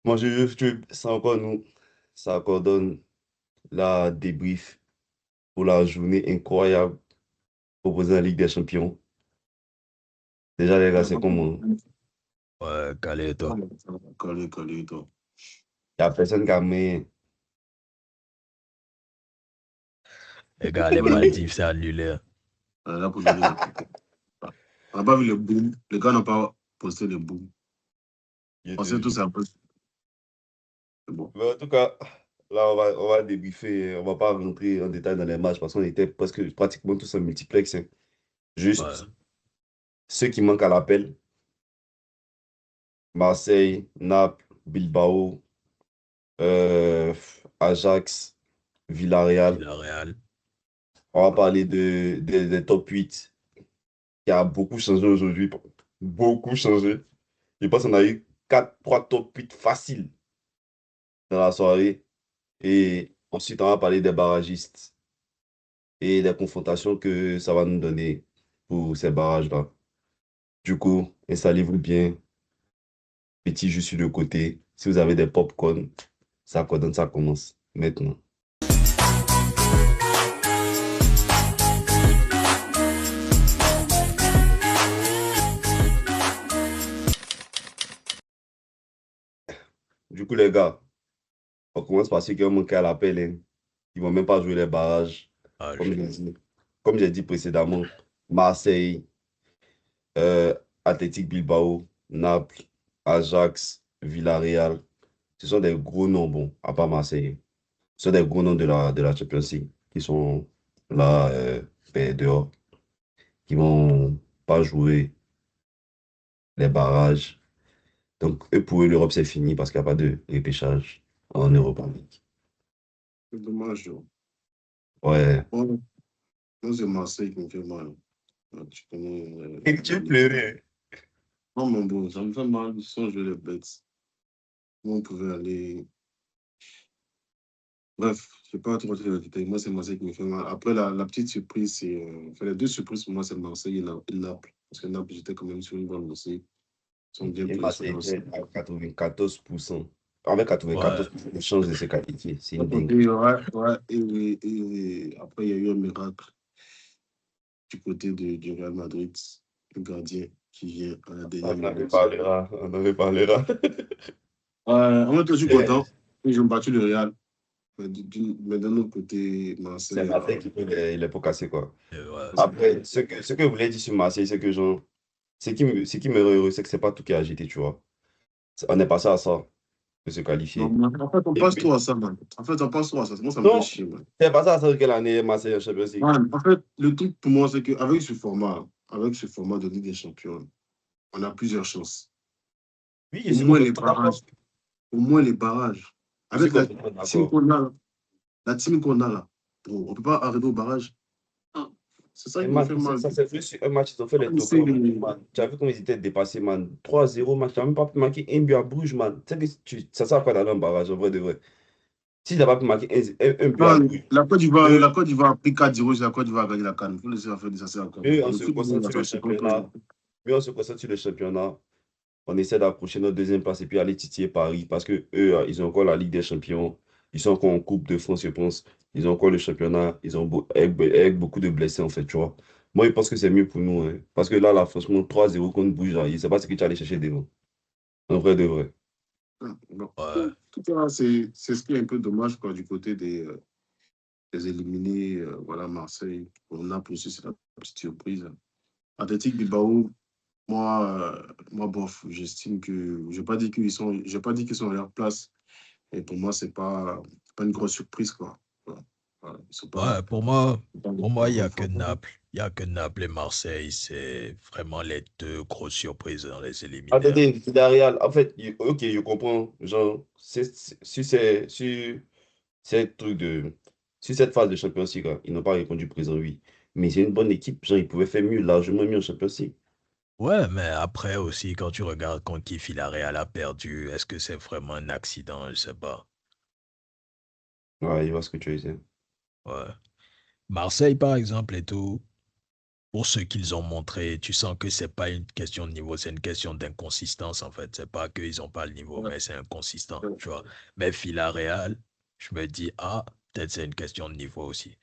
Moi, ça encore nous, ça encore donne la débrief pour la journée incroyable proposée en Ligue des Champions. Déjà, les gars, Ouais, c'est comment? Il Ouais, calé, toi. collé, toi. n'y a personne qui a mis. Les gars, les Ouais, Maldives, c'est annulé. là, pour donner la photo. On n'a pas vu le boom. Les gars n'ont pas posté le boom. Je On te sait tous jure. un peu. C'est bon. Mais en tout cas, là, on va débriefer. On va pas rentrer en détail dans les matchs parce qu'on était presque pratiquement tous en multiplex, hein. Ouais, Juste ceux qui manquent à l'appel: Marseille, Naples, Bilbao, euh, Ajax, Villarreal. Villarreal. On va parler des top 8 qui a beaucoup changé aujourd'hui. Beaucoup changé. Je pense qu'on a eu 3 top 8 faciles dans la soirée. Et ensuite, on va parler des barragistes et des confrontations que ça va nous donner pour ces barrages-là. Du coup, installez-vous bien. Petit jus sur le côté. Si vous avez des pop-corn, ça coordonne, ça commence maintenant. Du coup, les gars, on commence par ceux qui ont manqué à l'appel, hein. Ils ne vont même pas jouer les barrages. Ah, Comme j'ai dit précédemment, Marseille, euh, Athletic Bilbao, Naples, Ajax, Villarreal. Ce sont des gros noms, bon, à part Marseille. Ce sont des gros noms de la Champions League qui sont là, ben, dehors, qui vont pas jouer les barrages. Donc, eux, pour eux, l'Europe, c'est fini parce qu'il n'y a pas de repêchage en Europa League. C'est dommage, hein. Ouais. Bon, moi, c'est Marseille qui me fait mal. Tu connais Et tu mon équipe. pleurais. Non, mon bon, ça me fait mal sans jouer les bêtes. Moi, on pouvait aller. Bref, je ne vais pas trop rentrer dans le détail. Moi, c'est Marseille qui me fait mal. Après, la petite surprise, c'est. Enfin, les deux surprises pour moi, c'est Marseille et Naples. Parce que Naples, j'étais quand même sur une bonne lancée. Ils sont bien Et placés Marseille aussi. était à 94%. Avec ouais. 94% de chances de se qualifier. C'est À une côté, dinguerie. ouais, ouais. Et après, il y a eu un miracle du côté du Real Madrid, le gardien qui vient à la dernière On en minute. reparlera. On en reparlera. En même temps, je suis content. Ils ont battu le Real. Mais d'un autre côté, C'est Marseille, Marseille qui peut les pots cassés, quoi. Ouais. Après, ce que vous voulez dire sur Marseille, c'est que genre, ce qui me rend heureux, c'est que c'est pas tout qui a agité, tu vois. On est passé à ça, de se non, qualifier. mais en fait, on Et passe puis, trop à ça, man. En fait, on passe trop à ça. Moi, ça me fait non, chier, man. c'est passé à ça quelle année Marseille en Champions League. Man, en fait, le truc pour moi, c'est qu'avec avec ce format de Ligue des Champions, on a plusieurs chances. Oui, je Au suis moins les complètement d'accord. barrages. Au moins les barrages. Je suis Avec complètement team d'accord. qu'on a, là, la team qu'on a là, bro, on ne peut pas arriver au barrage. Ah, c'est ça Et qui me man, fait mal. ça s'est fait sur un match, ils ont fait les C'est tocards, man. Tu as vu comment ils étaient dépassés, man. 3-0, man. Tu n'as même pas pu marquer un but à Bruges, man. Tu sais que ça sert à quoi d'aller en barrage, en vrai de vrai. Si tu n'as pas pu marquer un but à Bruges, La eux, Côte d'Ivoire a pris 4-0, la Côte d'Ivoire a gagné la CAN. Il faut laisser faire ça, c'est encore. eux, on Le se football, concentre là, sur ça le se comprend. championnat. Eux, on se concentre sur le championnat. On essaie d'approcher notre deuxième place et puis aller titiller Paris parce que eux, ils ont encore la Ligue des Champions. Ils sont encore en Coupe de France, je pense. Ils ont encore le championnat. Ils ont avec beaucoup de blessés, en fait, tu vois. Moi, je pense que c'est mieux pour nous, hein. Parce que là, franchement, 3-0 contre Bruges, là, je ne sais pas ce que tu allais chercher devant. En vrai de vrai. Bon. Ouais. Tout ça, c'est ce qui est un peu dommage quoi, du côté des éliminés. Voilà, Marseille. On a aussi, c'est la petite surprise. Athletic Bilbao, moi bof, j'estime que. Je pas dit qu'ils sont à leur place. Et pour moi, c'est pas une grosse surprise. Quoi. Voilà. Voilà. Ils sont pas. Ouais, pour moi, il n'y a que Enfin, Naples. Il n'y a que Naples et Marseille. C'est vraiment les deux grosses surprises dans les éliminaires. Attendez, Villarreal, en fait, ok, je comprends. Genre, sur trucs de, sur cette phase de Champions League, là, ils n'ont pas répondu présent, oui. Mais c'est une bonne équipe. Genre, ils pouvaient faire mieux, largement mieux en Champions League. Ouais, mais après aussi, quand tu regardes contre qui Villarreal a perdu, est-ce que c'est vraiment un accident? Je sais pas. Ouais, je vois ce que tu veux dire. Ouais. Marseille, par exemple, et tout. pour ce qu'ils ont montré, tu sens que c'est pas une question de niveau, c'est une question d'inconsistance en fait. C'est pas qu'ils ont pas le niveau, Ouais, mais c'est inconsistant, ouais. tu vois. Mais Villarreal, je me dis, ah, peut-être c'est une question de niveau aussi.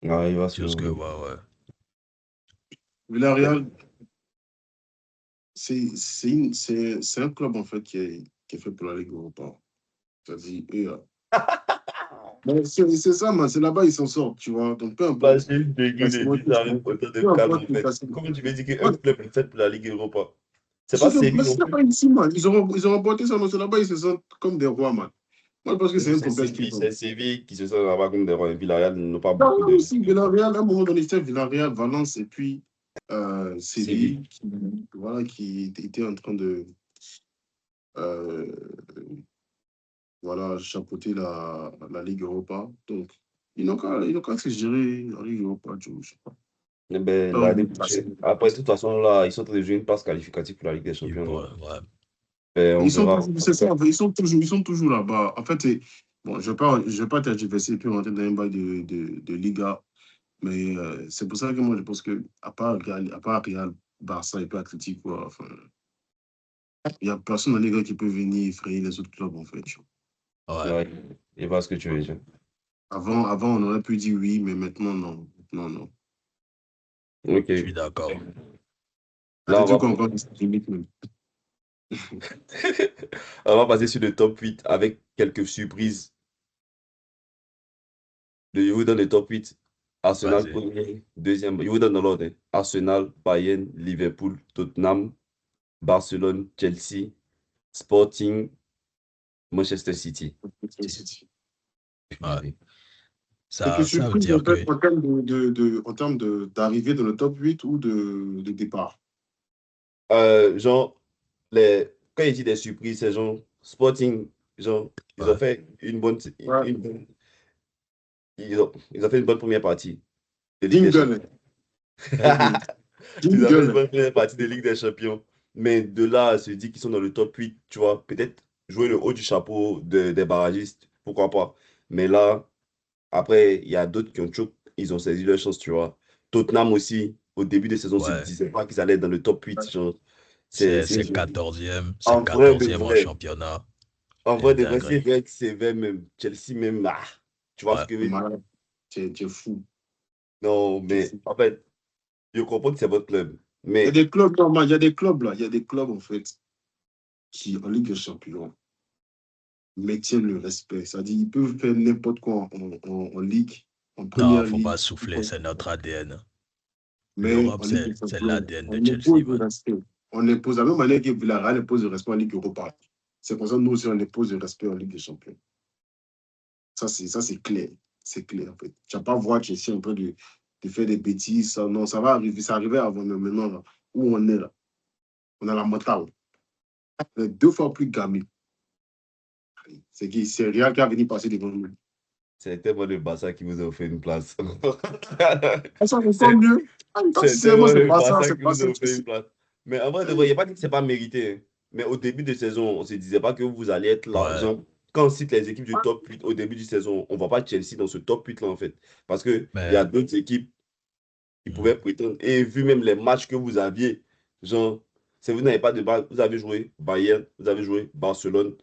Ouais, il va Tu vois ce que, se... ouais. Mais, Villarreal, c'est un club en fait qui est fait pour la Ligue Europa. C'est-à-dire, c'est ça, man. C'est là-bas ils s'en sortent, tu vois. Donc, peu importe Imagine le degré de classement vie, qu'ils ça font, arrive autant de peu calme importe en le fait. classement. Comment tu veux dire qu'un Ouais, club est fait pour la Ligue Europa? C'est pas c'est mais Séville non c'est plus. pas ici, man. Ils ont remporté ça, non, c'est là-bas, ils se sentent comme des rois, man. Moi, je pense que c'est un complexe qu'ils ont. C'est Séville qui se sent là-bas comme des rois. Villarreal n'ont pas beaucoup Non, de aussi, Ligue Europa. Villarreal, à un moment donné, c'était Villarreal, Valence et puis Séville. Séville, voilà, qui était en train de euh, voilà, chapeauter la Ligue Europa. Donc, ils n'ont qu'à se gérer la Ligue Europa, je sais pas. Eh ben, Là, on l'année est passé. prochaine. Après, de toute façon, là, ils sont en train de jouer une passe qualificative pour la Ligue des Il Champions. Donc, ouais. ben, on Ils sont verra. toujours, c'est ça, en fait, ils sont toujours là-bas. En fait, bon, je vais pas tergiverser et puis rentrer dans un bail de Liga, mais c'est pour ça que moi, je pense que, à part Real, Barça et puis Atlético, enfin, il n'y a personne dans Liga qui peut venir effrayer les autres clubs, en fait. Tu vois. Ouais, Ouais, il va ce que tu veux dire. Avant, on aurait pu dire oui, mais maintenant, non. Non, non. Ok. je suis d'accord. Là, Atlético, encore, c'est limite même. on va passer sur le top 8 avec quelques surprises. Je vous donne le top 8. Arsenal Vas-y. premier, deuxième. Je vous donne dans l'ordre, hein. Arsenal, Bayern, Liverpool, Tottenham, Barcelone, Chelsea, Sporting, Manchester City. Ouais. Quelques Ça veut surprises, dire en fait, que, en termes en termes d'arrivée dans le top 8 ou de départ. Genre, quand il dit des surprises, c'est genre Sporting, genre, ils ont ouais, fait Ouais. ils ont fait une bonne première partie de Ligue des Champions. Jingle. Mhm. Ils ont fait une Jingle. bonne première partie de Ligue des Champions. Mais de là à se dire qu'ils sont dans le top 8, tu vois, peut-être jouer le haut du chapeau des barragistes, pourquoi pas. Mais là, après, il y a d'autres qui ont choqué, ils ont saisi leur chance, tu vois. Tottenham aussi, au début de saison, on se ouais. disait pas qu'ils allaient être dans le top 8. Genre, c'est une C'est chose. 14e, c'est En vrai de 14e en vrai, championnat. en C'est vrai une de vrai, c'est dinguerie. vrai que sévère même. Chelsea même, tu vois ce Ouais, que je veux dire? Malade. Tu es fou. Non, Tu es mais fou. en fait, je comprends que c'est votre club. Il y a Mais, des clubs, normal, il y a des clubs là, il y a des clubs en fait qui, en Ligue des Champions, maintiennent le respect. C'est-à-dire, ils peuvent faire n'importe quoi en Ligue, en non, Première faut pas Ligue, souffler, c'est notre ADN. mais L'Europe, en Ligue des c'est Champions, l'ADN de on Chelsea, impose le man. respect. On impose, de la même manière que Villarreal impose le respect en Ligue Europa. C'est pour ça que nous aussi, on impose le respect en Ligue des Champions. Ça, c'est clair. C'est clair, en fait. Tu vas pas voir Chelsea en train de faire des bêtises. Ça, non, ça va arriver. Ça arrivait avant, mais maintenant, là, où on est là, on a la mentale. On est 2 fois plus gamé. C'est Real qui a venu passer devant nous. c'est tellement le Barça qui vous a offert une place. Ça va encore C'est mieux. Quand c'est c'est moi, tellement le Barça c'est qui vous a passé. offert une place. Mais en vrai, de vrai, il n'y a pas dit que c'est pas mérité, hein. Mais au début de saison, on ne se disait pas que vous allez être là. Ouais, Genre, quand on cite les équipes du top 8 au début de saison, on ne voit pas Chelsea dans ce top 8 là, en fait. Parce qu'il y a mais d'autres équipes qui hmm, pouvaient prétendre. Et vu même les matchs que vous aviez, genre, si vous n'avez pas de balle, vous avez joué Bayern, vous avez joué Barcelone,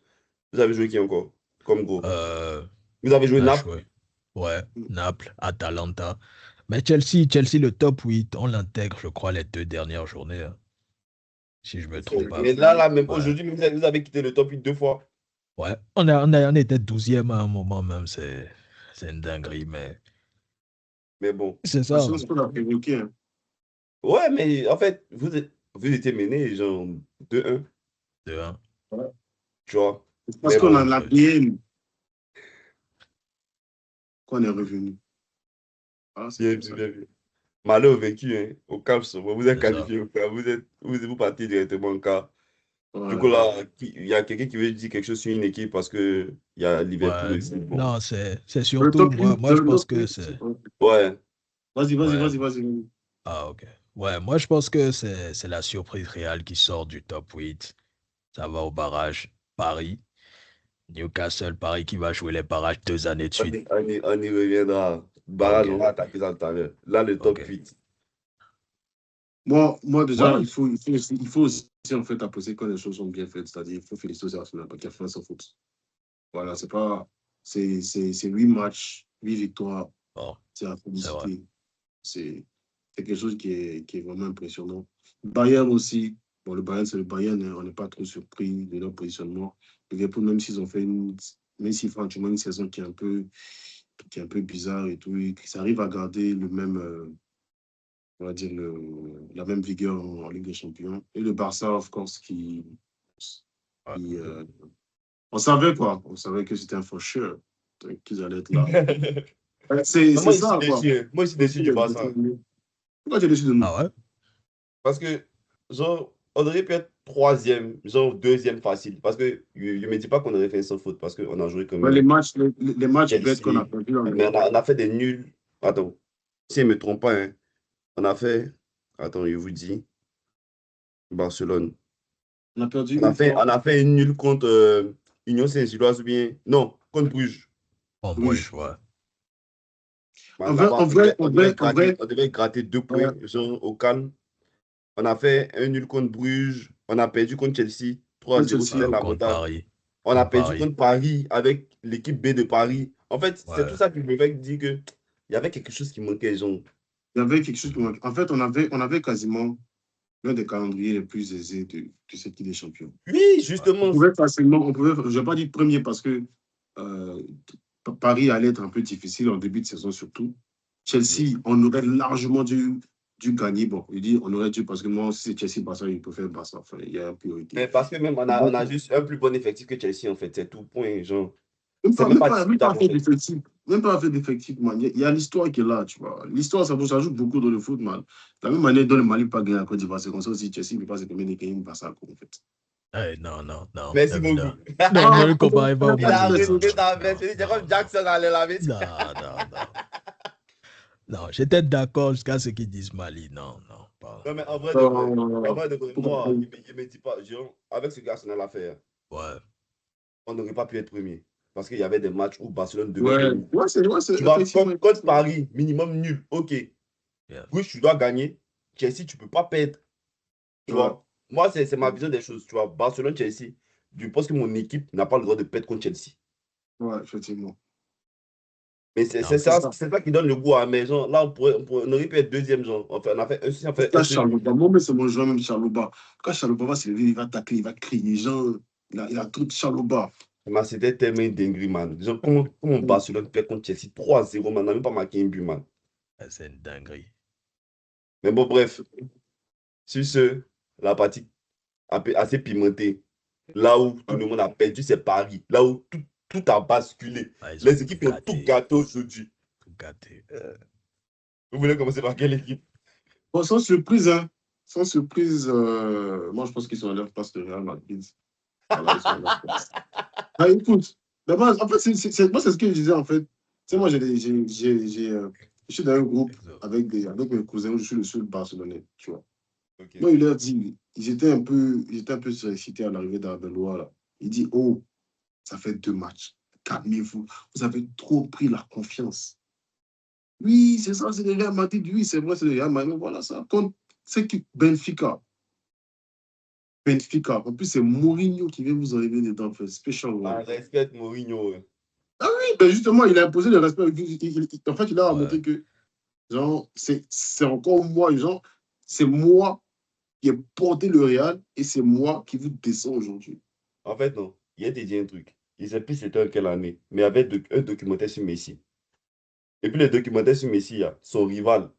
vous avez joué qui encore? Comme gros. euh, Vous avez joué on a Naples. joué. Ouais, Naples, Atalanta. Mais Chelsea, le top 8, on l'intègre, je crois, les 2 dernières journées, hein, si je me trompe pas. Mais là, même Ouais, aujourd'hui, vous avez quitté le top 8 2 fois. ouais. On était 12e à un moment même, c'est une dinguerie, mais Mais bon. c'est La ça, chance qu'on a provoqué. Hein. Ouais, mais en fait, vous étiez mené genre 2-1, de 1. Ouais. tu vois. C'est parce Mais qu'on bon, a l'ADN qu'on est revenu. Ah, c'est bien comme vu, ça. bien vu. Malheur vaincu, hein, au CAPS. Vous êtes C'est ça. qualifié au CAP. Vous partez directement au CAP. Du coup, Ouais. là, il y a quelqu'un qui veut dire quelque chose sur une équipe parce que il y a Liverpool Ouais. aussi. Bon. Non, c'est Le surtout, top 8, moi je le pense top que 8. c'est. Ouais. Vas-y, vas-y, Ouais. vas-y, vas-y. Ah, ok. Ouais, moi je pense que c'est la surprise réelle qui sort du top 8. Ça va au barrage. Paris. Newcastle, Paris qui va jouer les barrages 2 années de suite. On y reviendra. Ah, Barrage, ok. on va attaquer ça tout à l'heure. Là, le top Ok. 8. Moi déjà, Ouais. il faut aussi en fait apprécier quand les choses sont bien faites. C'est-à-dire, il faut féliciter Arsenal qui a fait sans faute. Voilà, c'est pas. C'est 8 matchs, 8 victoires. Bon, C'est à c'est vrai. féliciter. C'est quelque chose qui est vraiment impressionnant. Bayern aussi. Bon, le Bayern, c'est le Bayern. Hein, on n'est pas trop surpris de leur positionnement. Liverpool, même s'ils ont fait même s'ils font actuellement une saison qui est un peu bizarre et tout, et qu'ils arrivent à garder le même, on va dire, la même vigueur en Ligue des Champions. Et le Barça, of course, Ouais. qui, on savait quoi. On savait que c'était un faucheur, qu'ils allaient être là. C'est Moi, je suis ça, quoi. déçu. Hein. Moi, je suis déçu du Barça. Pourquoi tu es déçu de nous? Ah ouais? Parce que, genre, on aurait pu être troisième, genre deuxième facile. Parce que je me dis pas qu'on aurait fait sans faute, parce qu'on a joué quand Ouais, les même matchs, les matchs bêtes qu'on a Chelsea. perdus. Mais on a fait des nuls. Attends, si je ne me trompe pas, hein, on a fait. Attends, je vous dis. Barcelone. On a perdu une On fois. a fait une nulle contre Union Saint-Gilloise ou bien. Non, contre Bruges. Bon, moi, Oui. je vois. En vrai, Là-bas, en vrai, en vrai, en vrai, on devait gratter 2 points, euh, genre, au calme. On a fait un nul contre Bruges. On a perdu contre Chelsea 3-0, c'était Chelsea. Contre lamentable. Paris. On a Contre perdu Paris. contre Paris avec l'équipe B de Paris. En fait, c'est tout Ouais. ça qui me fait dire que il y avait quelque chose qui manquait, genre. Il y avait quelque chose qui manquait. En fait, on avait quasiment l'un des calendriers les plus aisés de cette Ligue des Champions. Oui, Ouais. On justement. pouvait facilement, je ne vais pas dire premier parce que euh, Paris allait être un peu difficile en début de saison surtout. Chelsea, on aurait largement dû gagner. Bon, il dit on aurait dû parce que moi, si c'est Chelsea, Barça, il peut faire Barça. Enfin, il y a une priorité. Mais parce que même Bon, on a juste un plus bon effectif que Chelsea, en fait. C'est tout, point. Genre. même C'est pas, même même pas pas, même pas discutable, en fait fait. d'effectif. Même pas fait d'effectif, man. Il y a l'histoire qui est là, tu vois. L'histoire, ça joue beaucoup dans le foot, man. De la même manière dont le Mali pas gagné à Côte d'Ivoire, c'est comme ça aussi. Chelsea ne peut pas se permettre de gagner une Barça, en fait. Hey, non, non, non. Merci Non, non. beaucoup. Non, ne Ah, le comparez pas au Il a Mali. Non, résumé non, ta veste. non, C'est non, comme non. Jackson allait la veste. Non, non, non. Non, j'étais d'accord jusqu'à ce qu'ils disent Mali. Non, non, pas. Non, mais en vrai de vrai, en euh, vrai de vrai, moi, je me dis pas, genre, avec ce qu'Arsenal a fait, Ouais. on n'aurait pas pu être premier. Parce qu'il y avait des matchs où Barcelone devait ouais, gagner. ouais, c'est Tu vois, effectivement. contre Paris, minimum nul. OK. Yeah. Oui, tu dois gagner. Chelsea, tu ne peux pas perdre. Tu Ouais, vois, moi, c'est ma vision des choses. Tu vois, Barcelone, Chelsea, je pense que mon équipe n'a pas le droit de perdre contre Chelsea. ouais, effectivement. Mais Non, C'est ça. c'est ça qui donne le goût à mais genre, là, on aurait pu être deuxième, genre. Enfin, on a fait si on En tout fait un cas, seul nul. Chaloupa, moi, mais c'est mon joueur, même Chaloupa. Quand Chaloupa va se lever, il va tacler, il va crier. Genre, il a trop de Chaloupa. Mais c'était tellement une dinguerie, man. Genre, comment Barcelone perd contre Chelsea 3-0, man, on n'a même pas marqué un but, man. c'est une dinguerie. Mais bon, bref, sur ce, la partie assez pimentée, là où tout le monde a perdu ses paris, là où tout a basculé. Ah, ils ont Les tout équipes ont tout gâté. gâté aujourd'hui. Tout gâté. Vous voulez commencer par quelle équipe? Bon, sans surprise, hein. Sans surprise, moi, je pense qu'ils sont à leur place de Real Madrid. Voilà, ils sont à leur place. Ah, écoute, d'abord, en fait, moi, c'est ce que je disais, en fait. Tu sais, moi, je suis dans un groupe avec mes cousins où je suis le seul Barcelonais, tu vois. Ok. Moi, il leur dit, ils étaient un peu surexcités à l'arrivée d'Arbeloa, là. Il dit, oh, ça fait 2 matchs. Calmez-vous. Vous avez trop pris la confiance. Oui, c'est ça, c'est le Real Madrid. Oui, c'est vrai, c'est le Real Madrid. Voilà ça. C'est qui Benfica. Benfica. En plus, c'est Mourinho qui vient vous arriver dedans. Fait special Ah, one. respecte Mourinho. Ouais. Ah oui, ben justement, il a imposé le respect. En fait, il a Ouais. montré que, genre, c'est encore moi, genre, c'est moi qui ai porté le Real et c'est moi qui vous descends aujourd'hui. En fait, non. Il a dit un truc. Il ne sait plus c'était en quelle année, mais il y avait un documentaire sur Messi. Et puis le documentaire sur Messi, là, son rival,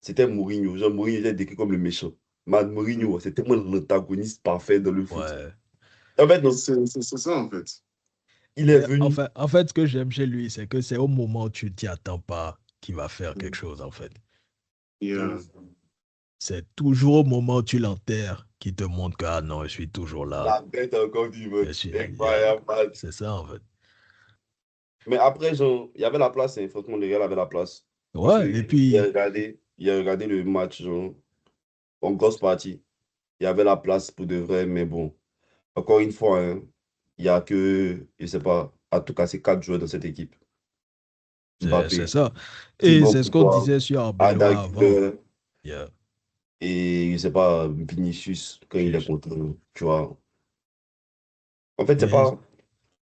c'était Mourinho. Genre, Mourinho était décrit comme le méchant. Mais Mourinho, c'est tellement l'antagoniste parfait dans le foot. Ouais. En fait, non. C'est ça, en fait. Il est Et venu. en fait, ce que j'aime chez lui, c'est que c'est au moment où tu t'y attends pas qu'il va faire quelque chose, en fait. Et, C'est toujours au moment où tu l'enterres qu'il te montre que, ah non, je suis toujours là. La bête encore du Je match. suis, Incroyable, man. c'est ça, en fait. Mais après, genre, il y avait la place. Hein. Franchement, le Real avait la place. Parce Ouais, et que puis, il a regardé le match, genre, en grosse partie. Il y avait la place pour de vrai, mais bon. Encore une fois, hein, il n'y a que, je ne sais pas, en tout cas, c'est 4 joueurs dans cette équipe. c'est Mbappé, ça. Et Thibaut c'est ce qu'on Courtois, disait sur Arda Arbeloa avant. Güler, Yeah. Et je sais pas, Vinicius, quand il est Juste. contre eux, tu vois. En fait, Mais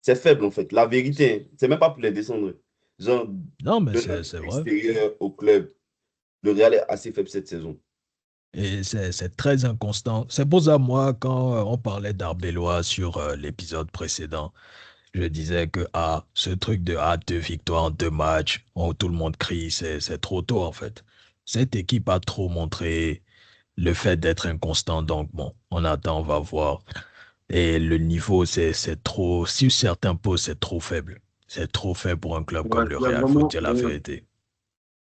c'est faible, en fait. La vérité, hein, c'est même pas pour les descendre. Genre, non, mais de notre c'est vrai. extérieur au club, le Real est assez faible cette saison. Et c'est très inconstant. C'est pour ça, moi, quand on parlait d'Arbelois sur l'épisode précédent, je disais que ce truc de 2 victoires en 2 matchs, où tout le monde crie, c'est trop tôt en fait. Cette équipe a trop montré le fait d'être inconstant, donc bon, on attend, on va voir. Et le niveau, c'est trop, sur certains postes, c'est trop faible. C'est trop faible pour un club Ouais, comme le il y a Real, faut vraiment. dire la vérité.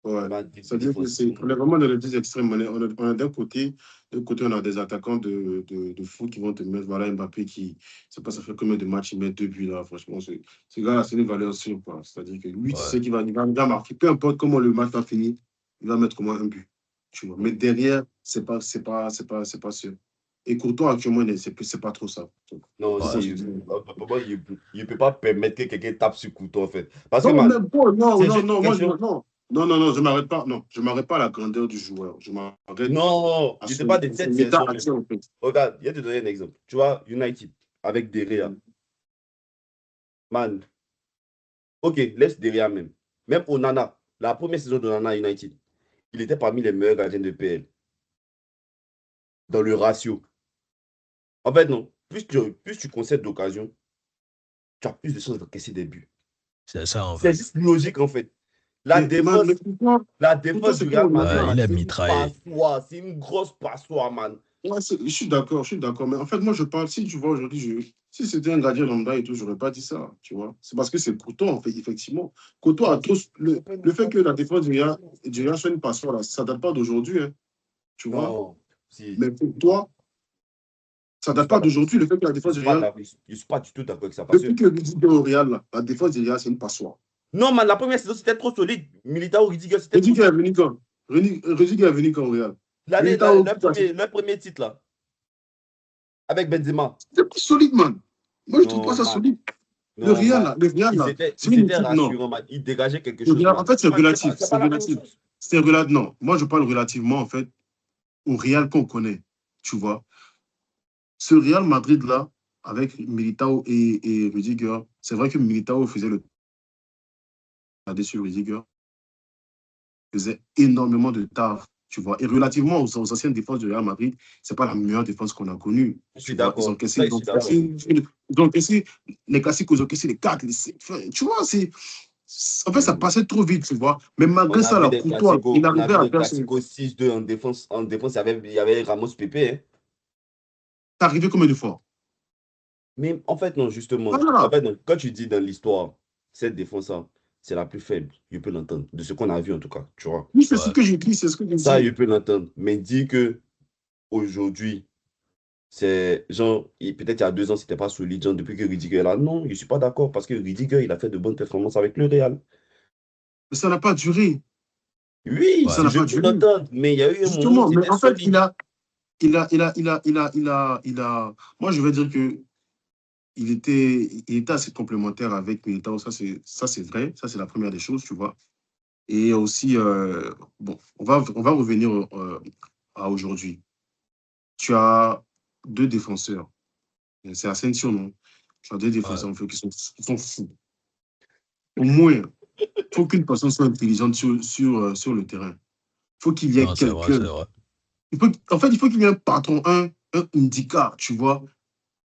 Ouais. Bah, C'est-à-dire que on est vraiment dans les deux extrêmes. On est d'un côté, on a des attaquants de fou qui vont te mettre. Voilà, Mbappé qui, c'est pas ça fait combien de matchs il met 2 buts là. Franchement, ce gars-là, c'est une valeur sûre, quoi. C'est-à-dire que lui, tu Ouais. sais qu'il va marquer. Peu importe comment le match va finir, il va mettre comment un but. Tu vois. Mais derrière, c'est pas sûr. Et Courtois, actuellement, c'est pas trop ça. Donc, non, faut qu'on Ouais. se dise. pour moi, il peut pas permettre que quelqu'un tape sur le couteau, en fait. Parce que, Non, man, même pas. Non, c'est non, juste une non. Moi, question. non, je m'arrête pas. Non, je m'arrête pas à la grandeur du joueur. Je m'arrête Non, à je te parle de son cette état saison même. actuel, en fait. Regarde, je vais te donner un exemple. Tu vois, United, avec Derea. Man, ok, laisse Derea même. Même Onana, la première saison de Onana à United, il était parmi les meilleurs gardiens de PL, dans le ratio. En fait, non, plus tu concèdes d'occasion, tu as plus de chances d'encaisser des buts. C'est ça en C'est fait. juste logique, en fait. La Mais défense, la pourquoi défense du c'est quoi Real Onana, Madrid, Ouais, là? il man, est c'est une mitraillé. passoire. C'est une grosse passoire, man. Ouais, je suis d'accord. Mais en fait, moi, je parle, si tu vois aujourd'hui, si c'était un gardien lambda et tout, j'aurais pas dit ça, tu vois. C'est parce que c'est Courtois, en fait, effectivement. Courtois a trop. Le fait que la défense du Real soit une passoire, là, ça date pas d'aujourd'hui, hein, tu vois. Non, si. Mais pour toi, ça Je suis date pas pas d'accord. d'aujourd'hui, le fait que la Je défense suis du pas Real, d'accord. Je suis pas du tout d'accord avec ça. Parce depuis que, que Rudiger est au Real, là, la défense du Real, c'est une passoire. non, man, la première saison, c'était trop solide. Militao, Rudiger, c'était trop Rudiger est solide. venu quand? Rudiger est venu quand au Real? Militao, Le premier titre, là, avec Benzema. c'est pas solide, man. Moi, je trouve pas Non, ça man. solide. Non, man. Le Real, là, c'est Ils une étaient équipe, non. rassurants, man. Ils dégageaient quelque Le chose, Real, man. en fait, c'est Man, relatif. c'est pas C'est la même relatif. chose. C'est relatif. Non, moi, je parle relativement, en fait, au Real qu'on connaît. Tu vois. Ce Real Madrid-là, avec Militao et Rudiger, c'est vrai que Militao faisait le sur Rudiger, faisait énormément de taf. Tu vois. Et relativement aux anciennes défenses du Real Madrid, c'est pas la meilleure défense qu'on a connue. Je Tu suis vois. d'accord. Ça, je suis d'accord. Ils ont cassé les classiques, ils ont cassé les 4, les 5. Tu vois, en fait, ça Hmm. passait trop vite, tu vois. Mais malgré ça, là, Courtois, il On a arrivait vu à des faire ce. classicos 6-2 en défense. En défense, il y avait Ramos Pépé, hein. C'est arrivé combien de fois? Mais en fait, non, justement. En Voilà. fait, non, quand tu dis dans l'histoire, cette défense-là, c'est la plus faible. Je peux l'entendre. De ce qu'on a vu, en tout cas. Tu vois. Oui, c'est ce Ouais. que j'ai dit, c'est ce que j'ai Ça, je dit. peux l'entendre. Mais dire que aujourd'hui, c'est genre, peut-être il y a 2 ans, c'était pas solide, genre, depuis que Rudiger est là. Non, je suis pas d'accord parce que Rudiger, il a fait de bonnes performances avec le Real. Mais ça n'a pas duré. Oui, Ouais. Ça n'a je pas peux duré. l'entendre, mais il y a eu un moment où Justement, mais c'était en fait, solide. moi, je vais dire que il était assez complémentaire avec Militao. Ça, c'est vrai. Ça, c'est la première des choses, tu vois. Et aussi, bon, on va revenir à aujourd'hui. Tu as deux défenseurs. C'est Asensio, non? Tu as deux Ouais. défenseurs en fait, qui sont fous. Au moins, il faut qu'une personne soit intelligente sur le terrain. Il faut qu'il y ait Non, c'est vrai, c'est quelqu'un. vrai. En fait, il faut qu'il y ait un patron, un indica, tu vois,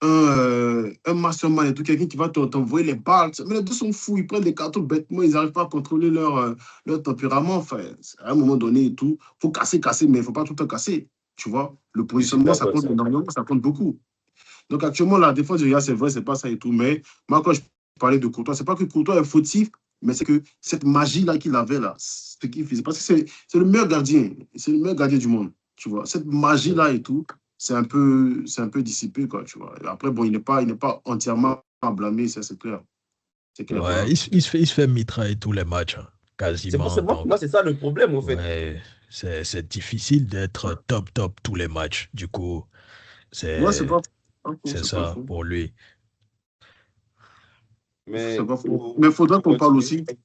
un mastermind et tout, quelqu'un qui va t'envoyer les balles. Mais les deux sont fous, ils prennent des cartons bêtement, ils n'arrivent pas à contrôler leur tempérament. Enfin, à un moment donné et tout, il faut casser, mais il ne faut pas tout le temps casser. Tu vois, le Je suis positionnement, ça d'accord avec compte ça. énormément, ça compte beaucoup. Donc actuellement, la défense du Real, c'est vrai, c'est pas ça et tout. Mais moi, quand je parlais de Courtois, c'est pas que Courtois est fautif, mais c'est que cette magie-là qu'il avait là, ce qu'il faisait. Parce que c'est le meilleur gardien. C'est le meilleur gardien du monde. Tu vois, cette magie-là et tout, c'est un peu dissipé, quoi, tu vois. Après, bon, il n'est pas entièrement à blâmer, ça, c'est clair. C'est clair, Ouais, voilà. il se fait mitrailler tous les matchs, hein, C'est pour quasiment. ça, Donc, moi, c'est ça le problème, en fait. ouais, c'est difficile d'être top, top tous les matchs. Du coup, Ouais, c'est c'est, pas faux, c'est c'est pas ça faux. pour lui. C'est Mais pas faux. Mais il faudra pour qu'on parle continuer. aussi.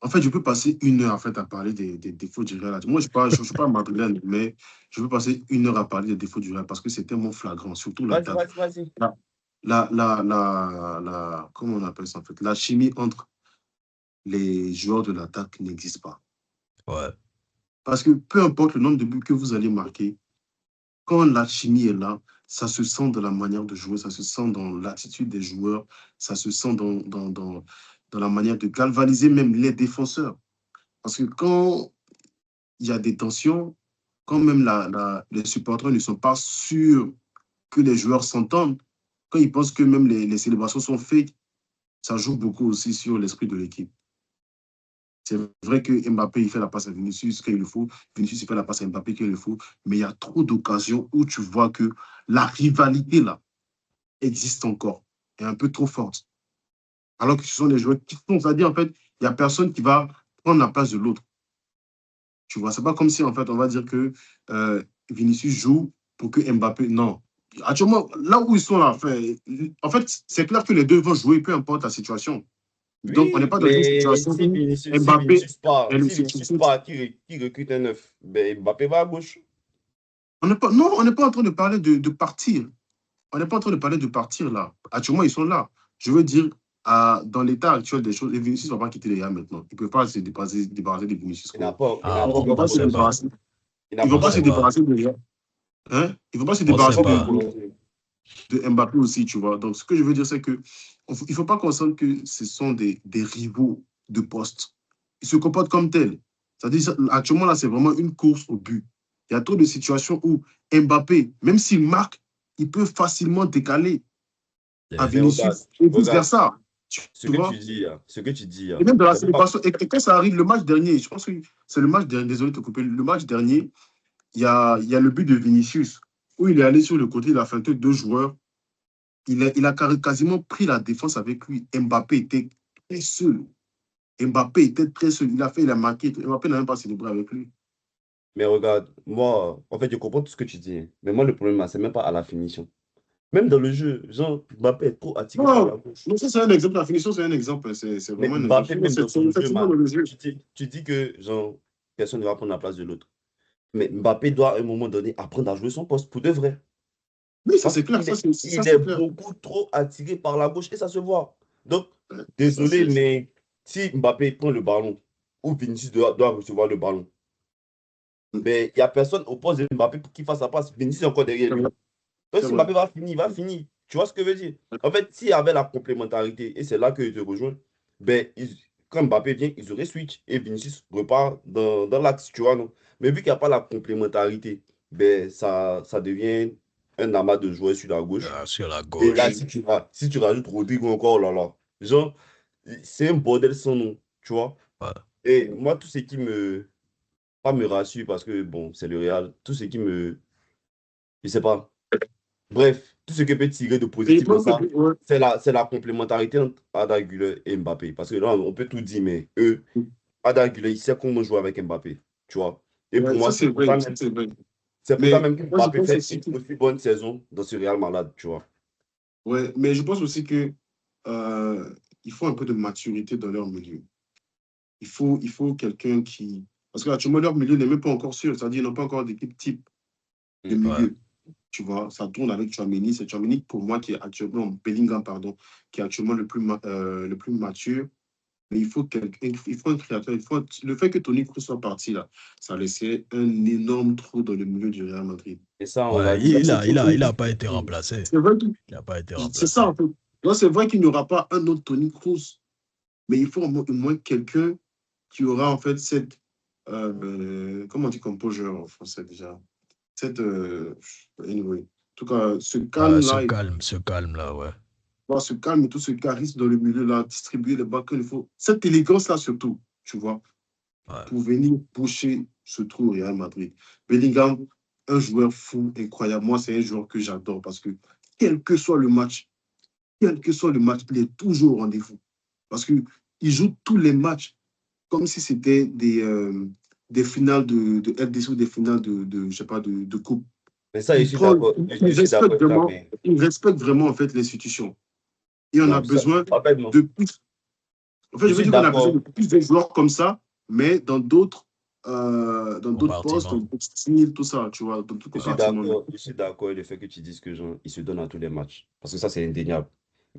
En fait, je peux passer 1 heure en fait, à parler des défauts du Real. Moi, je suis pas madrilène, mais je peux passer 1 heure à parler des défauts du Real parce que c'est tellement flagrant, surtout Vas-y, l'attaque. vas-y, vas-y. Comment on appelle ça en fait? La chimie entre les joueurs de l'attaque n'existe pas. Ouais. Parce que peu importe le nombre de buts que vous allez marquer, quand la chimie est là, ça se sent dans la manière de jouer, ça se sent dans l'attitude des joueurs, ça se sent dans la manière de galvaniser même les défenseurs. Parce que quand il y a des tensions, quand même les supporters ne sont pas sûrs que les joueurs s'entendent, quand ils pensent que même les célébrations sont fake, ça joue beaucoup aussi sur l'esprit de l'équipe. C'est vrai que Mbappé, il fait la passe à Vinicius quand il le faut. Vinicius, il fait la passe à Mbappé quand il le faut. Mais il y a trop d'occasions où tu vois que la rivalité, là, existe encore. Et un peu trop forte. Alors que ce sont des joueurs qui font, c'est-à-dire, en fait, il n'y a personne qui va prendre la place de l'autre. Tu vois, c'est pas comme si, en fait, on va dire que Vinicius joue pour que Mbappé... Non. Actuellement, là où ils sont, là, en fait, c'est clair que les deux vont jouer, peu importe la situation. Donc, on n'est Oui, pas dans une mais situation où Mbappé est le Si Vinicius substitut. part, qui recrute un neuf, ben Mbappé va à gauche. Non, on n'est pas en train de parler de partir. On n'est pas en train de parler de partir là. Actuellement, ils sont là. Je veux dire, dans l'état actuel des choses, les Vinicius ne vont pas quitter les gars maintenant. Ils ne peuvent pas se débarrasser de Vinicius. Il Ah n'a pas bon, Ils ne vont encore on pas se sait volonté. pas. débarrasser. Il n'a Ils pas vont On pas encore se sait volonté. pas. débarrasser de hein? Ils vont pas se On Il n'a sait pas débarrasser encore pas. volonté. de Mbappé aussi, tu vois. Donc, ce que je veux dire, c'est que il ne faut pas qu'on sente que ce sont des rivaux de poste. Ils se comportent comme tels. C'est-à-dire, actuellement, là, c'est vraiment une course au but. Il y a trop de situations où Mbappé, même s'il marque, il peut facilement décaler à Mais regarde, Vinicius et regarde, vice-versa. Tu ce que tu vois? dis, là, ce que tu dis, Et là, même dans la c'est même pas. célébration, et quand ça arrive, le match dernier, je pense que c'est le match dernier, désolé de te couper, le match dernier, il y a le but de Vinicius, où il est allé sur le côté, il a feinté 2 joueurs, il a quasiment pris la défense avec lui. Mbappé était très seul. Mbappé était très seul. Il a marqué. Mbappé n'a même pas célébré avec lui. Mais regarde, moi, en fait, je comprends tout ce que tu dis, hein. Mais moi, le problème, là, c'est même pas à la finition. Même dans le jeu, genre, Mbappé est trop attiré par Non, la gauche. non, ça c'est un exemple. La finition, c'est un exemple. C'est Mais vraiment un exemple. Mbappé, même dans C'est son jeu, effectivement man, dans le jeu. tu dis que, genre, personne ne va prendre la place de l'autre. Mais Mbappé doit, à un moment donné, apprendre à jouer son poste pour de vrai. Oui, ça Parce c'est clair. qu'il est, Ça il est c'est clair. beaucoup trop attiré par la gauche et ça se voit. Donc, Ouais, ça désolé, c'est. mais si Mbappé prend le ballon ou Vinicius doit recevoir le ballon, ben, il n'y a personne au poste de Mbappé pour qu'il fasse sa passe. Vinicius est encore derrière C'est lui. vrai. Donc, C'est si vrai. Mbappé va finir, il va finir. Tu vois ce que je veux dire? En fait, s'il y avait la complémentarité, et c'est là que je te rejoins, ben, quand Mbappé vient, ils auraient switch et Vinicius repart dans l'axe, tu vois, non? Mais vu qu'il n'y a pas la complémentarité, ben, ça devient un amas de joueurs sur la gauche. Sur la Et là, gauche. si tu rajoutes Rodrigo encore, oh là là, genre, c'est un bordel sans nom, tu vois? Ouais. Et moi, tout ce qui me, pas me rassure parce que, bon, c'est le Real, tout ce qui me, je sais pas. Bref, tout ce que peut tirer de Et positif dans moi, ça, ouais. c'est la complémentarité entre Arda Güler et Mbappé. Parce que là, on peut tout dire, mais eux, Arda Güler, il sait comment jouer avec Mbappé. Tu vois? Et pour Ouais, moi, ça c'est vrai. Ça c'est vrai. c'est pour ça Mais même que moi, je Mbappé pense fait aussi une que. aussi bonne saison dans ce Real malade, tu vois? Ouais, mais je pense aussi que il faut un peu de maturité dans leur milieu. Il faut quelqu'un qui. Parce qu'actuellement, leur milieu n'est même pas encore sûr. C'est-à-dire qu'ils n'ont pas encore d'équipe type de Mm. Ouais. milieu. Tu vois, ça tourne avec Tchouaméni. C'est Tchouaméni, pour moi, qui est actuellement, Bellingham, pardon, qui est actuellement le plus mature. Mais il faut un créateur. Le fait que Toni Kroos soit parti, là, ça a laissé un énorme trou dans le milieu du Real Madrid. Et ça, on l'a Ouais, dit. il a pas été remplacé. C'est vrai que Il n'a pas été c'est ça, remplacé. en fait. Donc, c'est vrai qu'il n'y aura pas un autre Toni Kroos, mais il faut au moins quelqu'un qui aura, en fait, cette. Comment on dit composure en français déjà? Cette. Anyway. En tout cas, Ouais, ce calme là, ouais. ce calme et tout ce charisme dans le milieu là, distribuer les balles qu'il faut. Cette élégance là surtout, tu vois, Ouais. pour venir boucher ce trou au Real Madrid. Bellingham, un joueur fou, incroyable. Moi, c'est un joueur que j'adore parce que quel que soit le match, quel que soit le match, il est toujours au rendez-vous. Parce qu'il joue tous les matchs comme si c'était des finales de FDC ou des finales je sais pas, de coupe. Mais ça, je suis d'accord. Je suis d'accord avec ça, mais Il respecte vraiment en fait l'institution. Et on a non, ça, besoin pas bêtement. de plus. En fait, Je je veux suis dire qu'on a besoin d'accord. de plus de joueurs comme ça, mais dans d'autres postes, dans Compartiment. d'autres styles, tout ça, tu vois, dans tout compartiment. Je suis d'accord avec le fait que tu dises que genre, il se donne à tous les matchs. Parce que ça, c'est indéniable.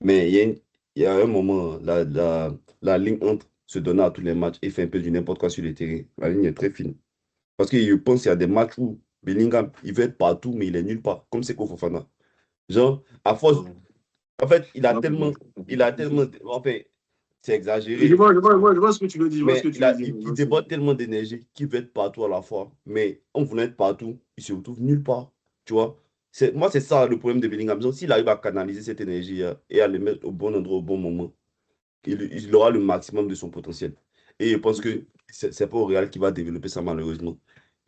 Mais il y a un moment, la ligne entre se donner à tous les matchs et faire un peu du n'importe quoi sur le terrain. La ligne est très fine. Parce que je pense qu'il y a des matchs où Bellingham, il veut être partout, mais il est nulle part. Comme c'est Fofana. Genre, à force, Non, en fait, non, enfin, c'est je exagéré. vois, je vois ce que tu veux dire, je vois ce que Mais tu veux dire. il déborde tellement d'énergie qu'il veut être partout à la fois. Mais en voulant être partout, il se retrouve nulle part. Tu vois? Moi, c'est ça le problème de Bellingham. Donc, s'il arrive à canaliser cette énergie et à le mettre au bon endroit au bon moment, il aura le maximum de son potentiel. Et je pense que c'est pas au Real qui va développer ça, malheureusement.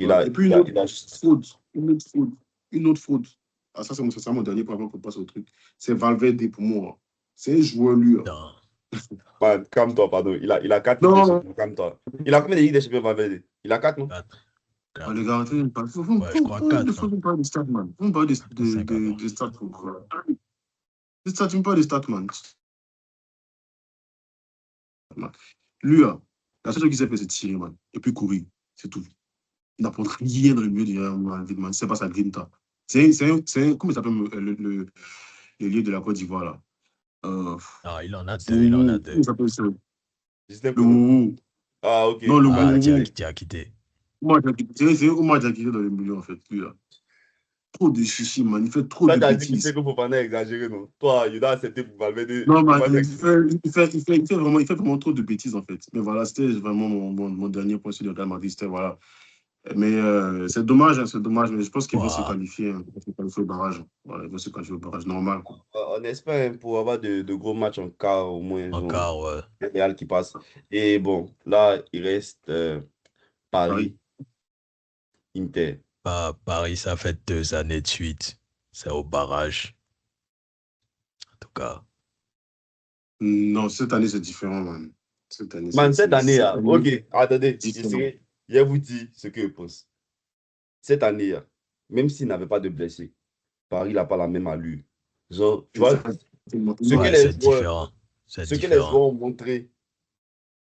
Ouais. Et puis Il a fraude, une autre fraude. Ah, ça, c'est mon dernier point avant qu'on passe au truc. C'est Valverde pour moi. C'est un joueur, lui. Non. Man, calme-toi, pardon. Il a 4 Ligues des Non, Champions, calme-toi. Il a combien de Ligues des Champions, Valverde? Il a 4, non? 4. ah, 4. les gars, Ouais, je crois 4. faut me parler des stats, man. Faut me parler Ou 5 avant. des stats. Des stats, tu me parles des stats, man. Lui, la seule chose qu'il sait faire, c'est tirer, man. Et puis courir. C'est tout. Il n'apporte rien dans le milieu du Real Madrid, man. C'est pas sa grinta. Comment il s'appelle le lieu de la Côte d'Ivoire, là? Ah, il en a Le 2. Il en a Moumou. Comment 2. il s'appelle ça? Justin Le Kono. Moumou. Ah, ok. Non, le Ah, Moumou. tu as quitté. C'est Omar Diakité dans le milieu, en fait, lui, là. Trop de chichi, man. Il fait trop Toi, de tu as dit que bêtises. c'est que Fofana est exagéré, non? Toi, il a accepté pour Valverde. Non, C'est man, pas il fait vraiment trop de bêtises, en fait. Mais voilà, c'était vraiment mon dernier point sur le Real Madrid. C'était, voilà. Mais c'est dommage, hein, c'est dommage. Mais je pense qu'il veut se Ouah. qualifier, hein. Il veut se qualifier au barrage. Voilà, il veut se qualifier au barrage normal, quoi. On espère hein, pour avoir de gros matchs en quart, au moins, genre, Encore, ouais. le Real qui passe. Et bon, là, il reste Paris. Paris, Inter. Paris, ça fait 2 années de suite. C'est au barrage. En tout cas. Non, cette année, c'est différent, man. Cette année, Man, cette année, cette là, année, ok, attendez, différent. je vais vous dire ce que je pense. Cette année, là, même s'il n'avait pas de blessés, Paris n'a pas la même allure. Genre, tu vois, ce que Ouais, les c'est joueurs, différent. C'est ce que les différent. joueurs ont montré,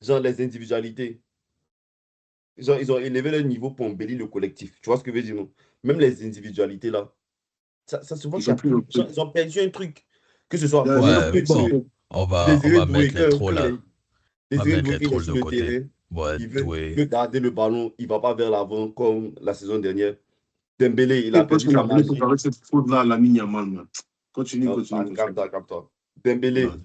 genre les individualités, genre, ils ont élevé leur niveau pour embellir le collectif. Tu vois ce que je veux dire, non? Même les individualités, là, ça se voit qu'il Ils y ont a pris le plus, genre, truc. ils ont perdu un truc. Que ce soit Il y a un Ouais, truc, Désiré, bon. On Désiré va Doué, mettre les trolls là. On va Désiré mettre Doué, les quand il est trolls sur de le côté. terrain, Ouais, il veut Doué. garder le ballon, il ne va pas vers l'avant comme la saison dernière. Dembélé, il a quel perdu poste on sa a voulu magie. préparer cette faute-là à Lamine Yamal, man. Continue, Non, continue, continue. calme-toi, calme-toi. Dembélé, Non.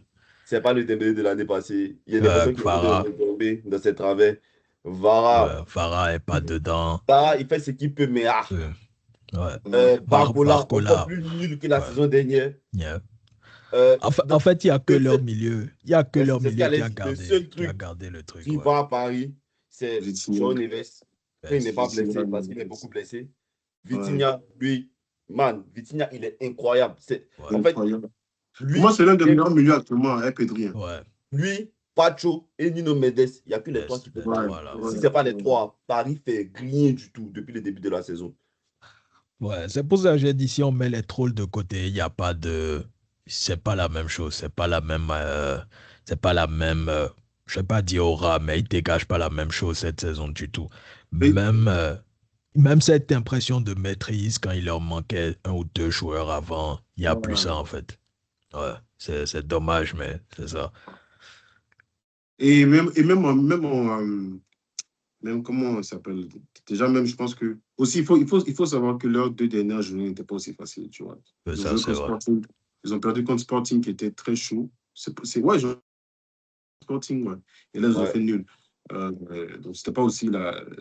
c'est pas le Dembélé de l'année passée. Il y a des personnes qui ont dit Vara. de tomber dans ses travers. Vara, Ouais, Vara est pas dedans. Il fait ce qu'il peut, mais Euh, ouais. Ouais. Barcola, encore Barcola. plus nul que la Ouais. saison dernière. Yeah. Euh, En donc, fait, il n'y a que le leur seul, milieu. Il n'y a que ouais, leur c'est ce milieu qu'allait dire. Le seul qui a truc gardé le truc. qui Ouais. va à Paris, c'est João Vitinha. Neves. Quand il n'est Best. pas Vitinha, blessé, parce qu'il est beaucoup blessé. ouais. Vitinha, lui, man, Vitinha, il est incroyable. Ouais. En fait, Incroyable. Pour moi, lui, c'est l'un des meilleurs milieux actuellement, hein, Pedri. Hein. Ouais. lui, Pacho et Nino Mendes, il n'y a que les trois qui Best. font Ouais, Paris. Trois là, Si ouais. ce n'est pas les ouais. trois, Paris fait rien du tout depuis le début de la saison. Ouais, c'est pour ça que j'ai dit si on met les trolls de côté, il n'y a pas de. C'est pas la même chose. C'est pas la même. C'est pas la même. Je vais pas dire aura, mais il dégage pas la même chose cette saison du tout. Et, Même, même cette impression de maîtrise quand il leur manquait un ou deux joueurs avant, il n'y a plus ça en fait. Ouais, c'est dommage, mais c'est ça. même comment ça s'appelle? Déjà, même, je pense que. Aussi, il faut savoir que leurs 2 dernières journées n'étaient pas aussi faciles, tu vois. Ils ont Ça, joué c'est contre vrai. Sporting. Ils ont perdu contre Sporting qui était très chaud. Ouais, ils ont Sporting, ouais. Et là, ils ont Ouais. fait nul. Donc, c'était pas aussi,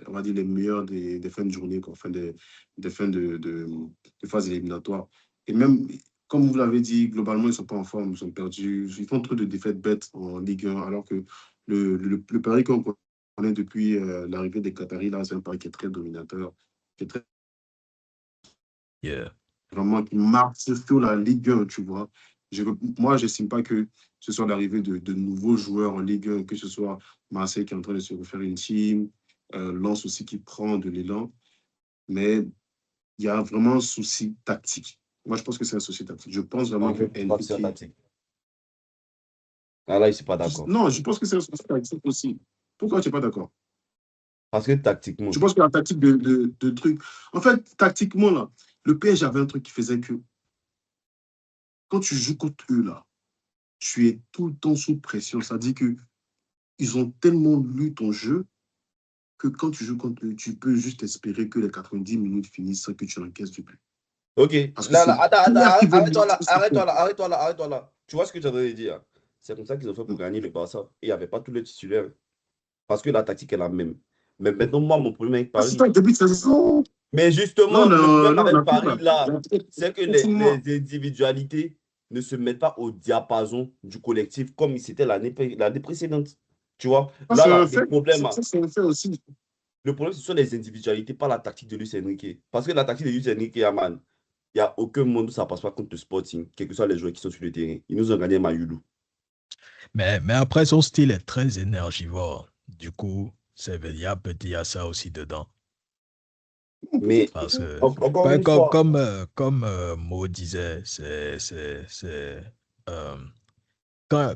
on va dire, les meilleurs des fins de journée, quoi, des fins de phase éliminatoire. Et même, comme vous l'avez dit, globalement, ils ne sont pas en forme. Ils ont perdu. Ils font trop de défaites bêtes en Ligue 1, alors que le Paris qu'on connaît depuis l'arrivée des Qataris, là, c'est un Paris qui est très dominateur, qui est très Yeah. vraiment qui marque sur la Ligue 1, tu vois. Moi, je n'estime pas que ce soit l'arrivée de nouveaux joueurs en Ligue 1, que ce soit Marseille qui est en train de se refaire une team, Lens aussi qui prend de l'élan, mais il y a vraiment un souci tactique. Moi, je pense que c'est un souci tactique. Je pense vraiment Non, que je pense que c'est Enrique, tactique. Ah là, je ne suis pas d'accord. Non, je pense que c'est un souci tactique aussi. Pourquoi tu n'es pas d'accord? Parce que tactiquement, Je pense que la tactique de truc. En fait, tactiquement, là, le PSG avait un truc qui faisait que quand tu joues contre eux, là, tu es tout le temps sous pression. Ça dit que ils ont tellement lu ton jeu que quand tu joues contre eux, tu peux juste espérer que les 90 minutes finissent sans que tu encaisses du but. ok, Parce que là, c'est là, attends, clair qu'ils veulent arrête-toi là, montrer ça. arrête-toi là, arrête-toi là, arrête-toi là. Tu vois ce que tu as de dire? C'est comme ça qu'ils ont fait pour gagner le Barça. Et il n'y avait pas tous les titulaires. Parce que la tactique est la même. Mais maintenant, moi, mon problème avec Ah, c'est Paris. toi, le début de saison. Mais Non, justement, le non, problème non, on avec a plus Paris, là. là, c'est que Effectivement. les individualités ne se mettent pas au diapason du collectif comme c'était l'année précédente. Tu vois? Ça, Là, c'est là, un fait. Ça, c'est un fait aussi. le problème, ce sont les individualités, pas la tactique de Luis Enrique. Parce que la tactique de Luis Enrique, Yaman, il n'y a aucun monde où ça ne passe pas contre le Sporting, quels que soient les joueurs qui sont sur le terrain. Ils nous ont gagné Mayoulou. Mais après, son style est très énergivore. Du coup, il y a ça aussi dedans. Mais Parce que, encore une fois, comme Mo disait, euh, quand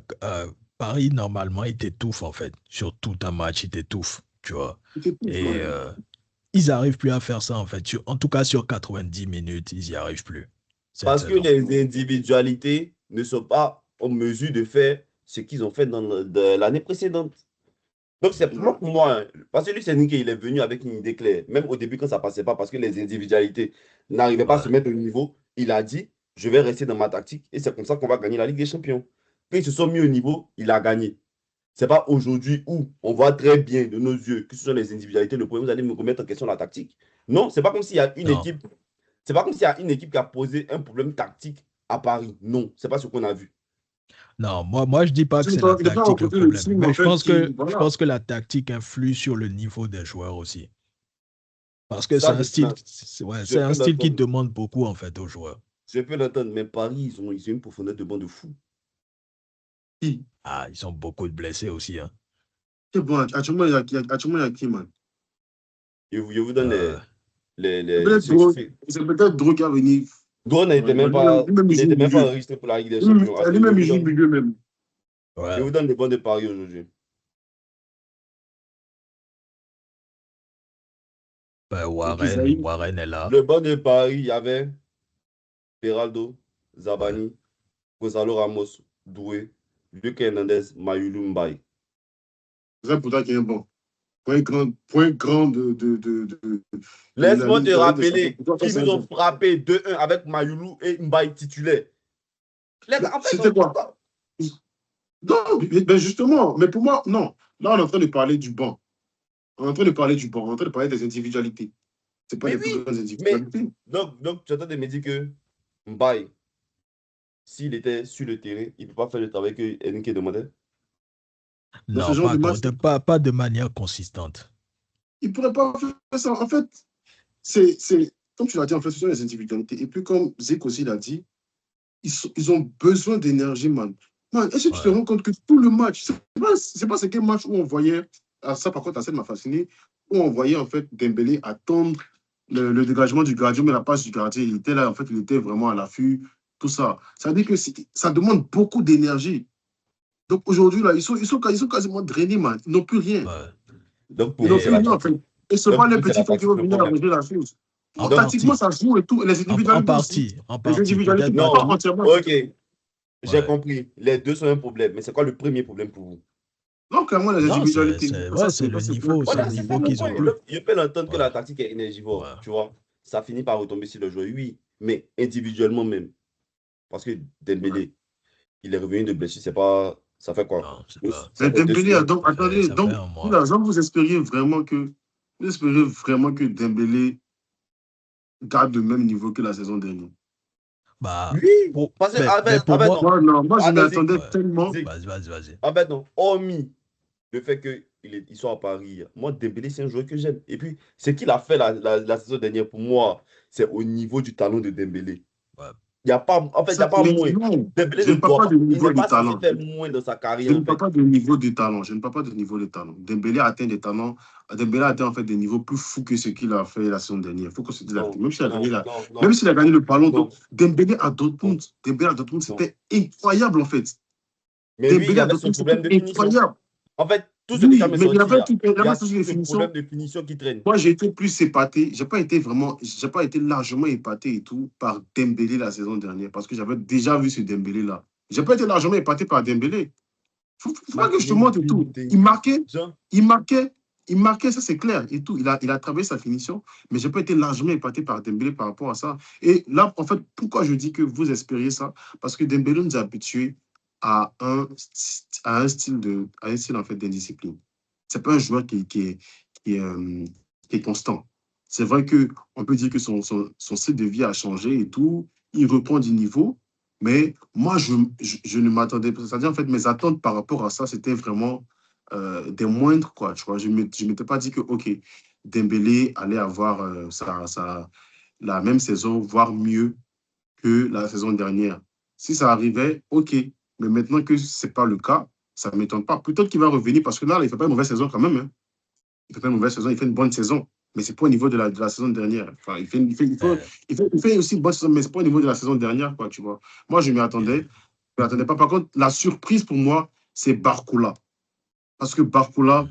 Paris, normalement, il t'étouffe, en fait. Sur tout un match, il t'étouffe, tu vois. Et ils n'arrivent plus à faire ça, en fait. En tout cas, sur 90 minutes, ils n'y arrivent plus cette parce que saison. les individualités ne sont pas en mesure de faire ce qu'ils ont fait dans l'année précédente. Donc, c'est pour moi, hein, parce que lui, c'est Enrique, il est venu avec une idée claire. Même au début, quand ça ne passait pas, parce que les individualités n'arrivaient pas à Ouais. se mettre au niveau, il a dit, je vais rester dans ma tactique et c'est comme ça qu'on va gagner la Ligue des Champions. Quand ils se sont mis au niveau, il a gagné. Ce n'est pas aujourd'hui où on voit très bien de nos yeux que ce sont les individualités. Le problème, vous allez me remettre en question la tactique. Non, c'est pas comme s'il y a une Non, équipe, c'est pas comme s'il y a une équipe qui a posé un problème tactique à Paris. Non, c'est pas ce qu'on a vu. non, moi je dis pas que c'est la Il n'a pas tactique le rencontré le problème, team, mais en fait, qui. je Voilà. pense que la tactique influe sur le niveau des joueurs aussi. Parce que c'est Ça, un style, je c'est un peux style qui l'entendre. demande beaucoup en fait aux joueurs. Je peux l'entendre, mais Paris, ils ont une profondeur de banc de fou. Qui? Ah, ils ont beaucoup de blessés aussi, hein. C'est bon, actuellement, il y a qui, man? Je vous donne Euh, ceux qui fait. C'est peut-être Drew qui a venu. Drone Ouais, bon, lui-même, il il joue n'était au même pas milieu. enregistré pour la Ligue des Champions. Attends, Lui-même, il joue au milieu même. je ouais. vous donne le banc de Paris aujourd'hui. Et Kizaï. Warren est là. Le banc de Paris, il y avait Peraldo, Ouais. Zabani, Gonzalo Ramos, Doué, Luc Hernandez, Mayulu Mbaye. C'est pour toi qui est bon. Point grand de la Laisse-moi te Ligue des Champions. rappeler Pour toi, ça, qu'ils c'est un nous ont bon. frappé 2-1 avec Mayulu et Mbaye titulaire. En fait, C'était quoi? Non, ben justement, mais pour moi, non. Là, on est en train de parler du banc. On est en train de parler du banc. On est en train de parler des individualités. Ce pas oui, les plus oui. grandes Mais individualités. donc tu es en train de me dire que Mbaye, s'il était sur le terrain, il ne peut pas faire le travail que Enrique demandait. Dans ce Non, genre de match, pas de manière consistante. il ne pourrait pas faire ça. En fait, comme tu l'as dit, en fait, ce sont les individualités. Et puis, comme Zek aussi l'a dit, ils ont besoin d'énergie, man. Man, est-ce que tu te Ouais. rends compte que tout le match, c'est pas ce quel match où on voyait, ça par contre, ça m'a fasciné, où on voyait en fait Dembélé attendre le dégagement du gardien, mais la passe du gardien, il était là, en fait, il était vraiment à l'affût, tout ça. Ça veut dire que ça demande beaucoup d'énergie. Donc aujourd'hui, là, ils sont quasiment drainés, man. Ils n'ont plus rien. Ouais. Donc pour Ils vous, n'ont c'est plus la rien, en tactique. fait. Et c'est Donc pas pour les vous, c'est petits la trucs qui tactique vont le venir problème. arranger la chose. En Tactiquement, partie. ça joue et tout. Et les individualités aussi. En Les partie. individualités, Peut-être mais pas pas Non, tout. entièrement. ok, j'ai Ouais. compris. Les deux sont un problème, mais c'est quoi le premier problème pour vous? Donc, clairement, les Non, individualités. c'est le niveau, c'est Voilà, le c'est ça niveau mon qu'ils ont point. plus. Je peux l'entendre que Ouais. la tactique est énergivore, Ouais. tu vois. Ça finit par retomber sur le joueur, oui, mais individuellement même. Parce que Ouais. Dembélé, il est revenu de blessure, c'est pas. Ça fait quoi? Non, c'est pas. Ça Mais fait deux Dembélé, semaines. donc, attendez, Ça fait donc, un mois. là, genre, vous espériez vraiment que Dembélé garde le même niveau que la saison dernière. Bah, Oui, parce que, pour moi, non. Moi, je m'y Attends, Zik, attendais ouais. tellement. Zik, Vas-y. non. Hormis le fait qu'ils sont à Paris, moi, Dembélé, c'est un joueur que j'aime. Et puis, ce qu'il a fait la saison dernière, pour moi, c'est au niveau du talent de Dembélé. Ouais. Il n'y a pas, en fait, il n'y a pas moins. Non, Dembélé je ne ne parle doit pas pas, de il niveau n'est de pas censé talent. faire moins dans sa Je carrière, ne en parle fait. pas de niveau de talent. Je ne parle pas de niveau de talent. Dembélé a atteint des talents. Dembélé a atteint en fait des niveaux plus fous que ce qu'il a fait la saison dernière. Il faut qu'on se dise la vérité. Non, Même s'il a gagné même non, s'il a gagné le ballon d'or, non, Dembélé à non, Dortmund, non. c'était incroyable en fait. Mais lui, il Dembélé avait avait son fait problème de finition. incroyable. En fait, tout ce que tu as Oui, me mais il sorti avait là, tout, il il y avait a ce de ce problème finition. de finition qui traîne. Moi, j'ai été plus épaté. J'ai pas été largement épaté et tout par Dembélé la saison dernière parce que j'avais déjà vu ce Dembélé-là. J'ai pas été largement épaté par Dembélé. Faut pas que je te montre et tout. Genre, Il marquait, il marquait, ça c'est clair et tout. Il a travaillé sa finition, mais j'ai pas été largement épaté par Dembélé par rapport à ça. Et là, en fait, pourquoi je dis que vous espériez ça? Parce que Dembélé nous a habitués à un style en fait d'indiscipline. C'est pas un joueur qui est, euh, qui est constant. C'est vrai que on peut dire que son style de vie a changé et tout. Il reprend du niveau, mais moi, je ne m'attendais pas. C'est-à-dire, en fait, mes attentes par rapport à ça, c'était vraiment des moindres, quoi. Tu vois, je ne m'étais pas dit que, OK, Dembélé allait avoir la même saison, voire mieux que la saison dernière. Si ça arrivait, OK. Mais maintenant que ce n'est pas le cas, ça ne m'étonne pas. Peut-être qu'il va revenir parce que là, il ne fait pas une mauvaise saison quand même. Hein. Il ne fait pas une mauvaise saison, il fait une bonne saison. Mais ce n'est pas au niveau de la saison dernière. Enfin, Euh, il fait aussi une bonne saison, mais ce n'est pas au niveau de la saison dernière, quoi, tu vois. Moi, je ne m'y attendais. Je m'y attendais pas. Par contre, la surprise pour moi, c'est Barcola. Parce que Barcola,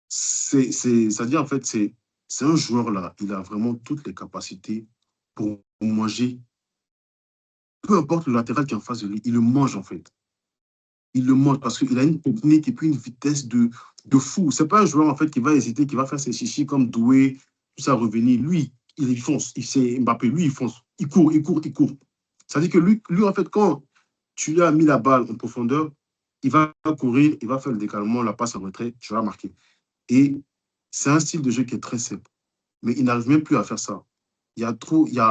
c'est-à-dire, en fait, c'est un joueur là. Il a vraiment toutes les capacités pour manger. Peu importe le latéral qui est en face de lui, il le mange, en fait. Il le montre parce qu'il a une technique et puis une vitesse de fou. C'est pas un joueur en fait qui va hésiter, qui va faire ses chichis comme Doué, tout ça revenir. Lui, il fonce. C'est Mbappé, lui, il fonce. Il court, il court, il court. C'est-à-dire que lui, en fait, quand tu lui as mis la balle en profondeur, il va courir, il va faire le décalement, la passe en retrait, tu vas marquer. Et c'est un style de jeu qui est très simple. Mais il n'arrive même plus à faire ça.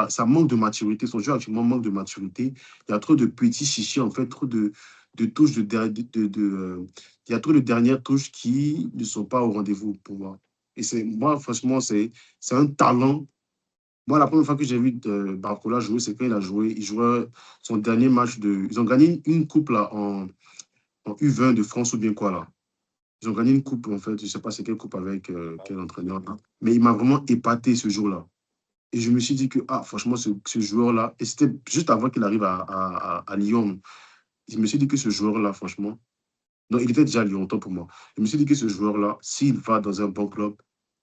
Ça manque de maturité. Son jeu actuellement manque de maturité. Il y a trop de petits chichis, en fait, trop de touches il y a trop de dernières touches qui ne sont pas au rendez-vous pour moi. Et moi, franchement, c'est un talent. Moi, la première fois que j'ai vu Barcola jouer, c'est quand il jouait son dernier match ils ont gagné une coupe là, en U20 de France ou bien quoi là. Ils ont gagné une coupe, en fait, je ne sais pas c'est quelle coupe avec quel entraîneur là. Mais il m'a vraiment épaté ce jour-là. Et je me suis dit que, franchement, ce joueur-là, et c'était juste avant qu'il arrive à Lyon, je me suis dit que ce joueur-là, franchement, non, il était déjà à Lyon, autant pour moi. Je me suis dit que ce joueur-là, s'il va dans un bon club,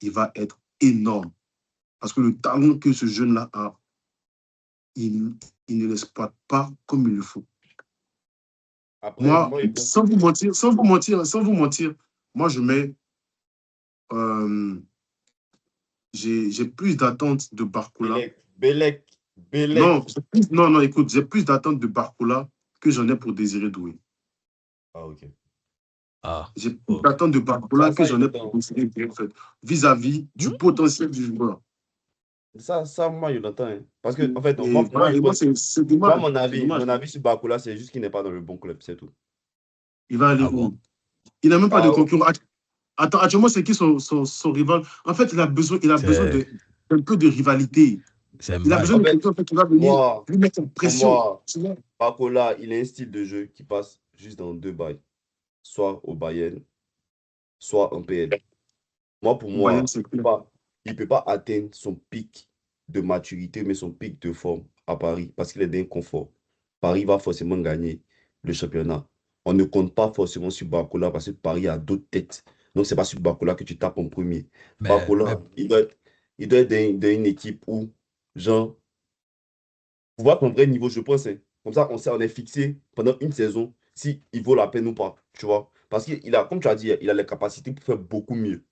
il va être énorme. Parce que le talent que ce jeune-là a, il ne l'exploite pas comme il le faut. après, Moi, moi, sans vous mentir, moi, je mets, j'ai plus d'attentes de Barcola. Bellec. Non, écoute, j'ai plus d'attentes de Barcola que j'en ai pour Désiré Doué. Ah, ok. J'ai plus ok. d'attentes de Barcola que Ça, il j'en ai entend. pour Désiré Doué, en fait, vis-à-vis du potentiel du joueur. Moi, je l'entends. Hein. Parce que, en fait, moi, pour moi, Voilà, et moi, c'est moi, dommage. mon C'est avis, dommage. mon avis sur Bakola, c'est juste qu'il n'est pas dans le bon club, c'est tout. Il va aller Ah bon? où? Il n'a même pas de Ah, concurrent. Attends, actuellement, c'est qui son rival? En fait, il a besoin C'est d'un peu de rivalité. Il a besoin en Mbaye. de fait, quelqu'un en fait, qui va venir moi, lui mettre en pour pression. moi, Tu vois? Bakola, il a un style de jeu qui passe juste dans deux bails. Soit au Bayern, soit en PL. Moi, pour Au Bayern, moi, c'est clair. il peut pas atteindre son pic de maturité, mais son pic de forme à Paris, parce qu'il est d'inconfort. Paris va forcément gagner le championnat. On ne compte pas forcément sur Barcola parce que Paris a d'autres têtes. Donc, c'est pas sur Barcola que tu tapes en premier. Mais Barcola, il doit être dans une équipe où, genre, pour voir ton vrai niveau, je pense. Hein. Comme ça, on est fixé pendant une saison si il vaut la peine ou pas. Tu vois? Parce qu'il a, comme tu as dit, il a les capacités pour faire beaucoup mieux.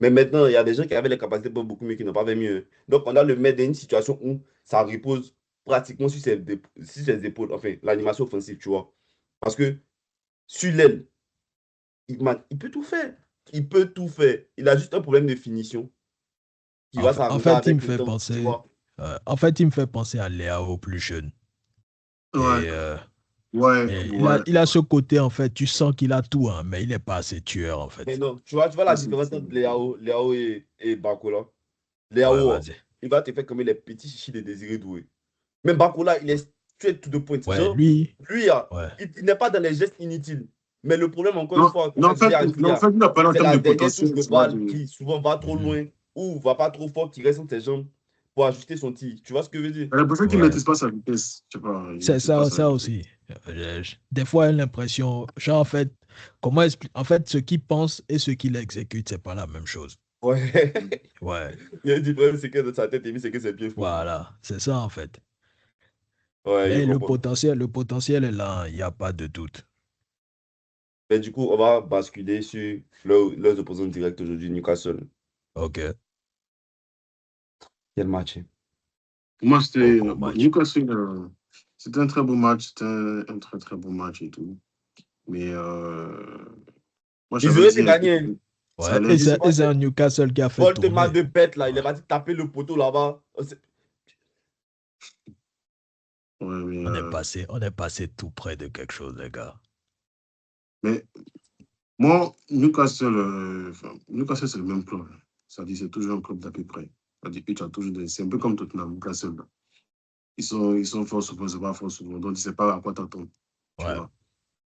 Mais maintenant, il y a des gens qui avaient les capacités pour beaucoup mieux, qui n'ont pas fait mieux. Donc, on a le mettre dans une situation où ça repose pratiquement sur ses épaules, enfin, l'animation offensive, tu vois. Parce que sur l'aile, il peut tout faire. Il peut tout faire. Il a juste un problème de finition qui va en s'arranger fait, il me avec le fait temps, tu penser, vois. il me fait penser à Léao plus jeune. Ouais, Et, ouais, ouais. il a ce côté, en fait, tu sens qu'il a tout, hein, mais il n'est pas assez tueur, en Mais fait. non, tu vois la Ça, différence entre Léao et Bakola. Ouais, Léao, vas-y. il va te faire comme les petits chichis de Désiré Doué. Même Bakola, il est straight to the point. Ouais, Genre, lui, ouais. il n'est pas dans les gestes inutiles. Mais le problème, encore une Non, fois, comme non, je disais à non, en Julia, fait, il n'a pas en c'est termes la de dernière touche potentiel, de tu vois. balle qui souvent va trop Mhm. loin ou va pas trop fort, qui reste entre ses jambes. pour ajuster son tir. Tu vois ce que je veux dire? J'ai l'impression qu'il ne Ouais. maîtrise pas sa vitesse. Je sais pas, il ne C'est maîtrise pas ça, sa ça vitesse. aussi. Des fois, j'ai l'impression, genre, en fait, en fait, ce qu'il pense et ce qu'il exécute, c'est pas la même chose. Ouais. Ouais, Il y a une différence, c'est que dans sa tête, il c'est que c'est bien fou. voilà, c'est ça, en fait. Ouais, je Mais comprends. le potentiel est là, hein, il n'y a pas de doute. Mais du coup, on va basculer sur leurs opposants directs aujourd'hui, Newcastle. OK. Quel match, hein? Pour moi, c'était Bon bon, match. Newcastle, c'était un très beau match, c'était un très très beau match et tout. Mais moi, Ils j'avais auraient été dit un peu gagnés. que ça Ouais, allait et être. c'est un Newcastle qui a fait Volte-moi tourner. de bête, là. Il est Ouais. parti taper le poteau là-bas. Ouais, On est passé tout près de quelque chose, les gars. mais moi, Newcastle, Newcastle, c'est le même club. Ça dit, c'est toujours un club d'à peu près. Ça dit, tu as toujours c'est un peu comme Tottenham, Newcastle. Là. Ils sont forts souvent, c'est pas forts souvent. Donc, tu sais pas à quoi t'attendre. Tu Ouais. vois.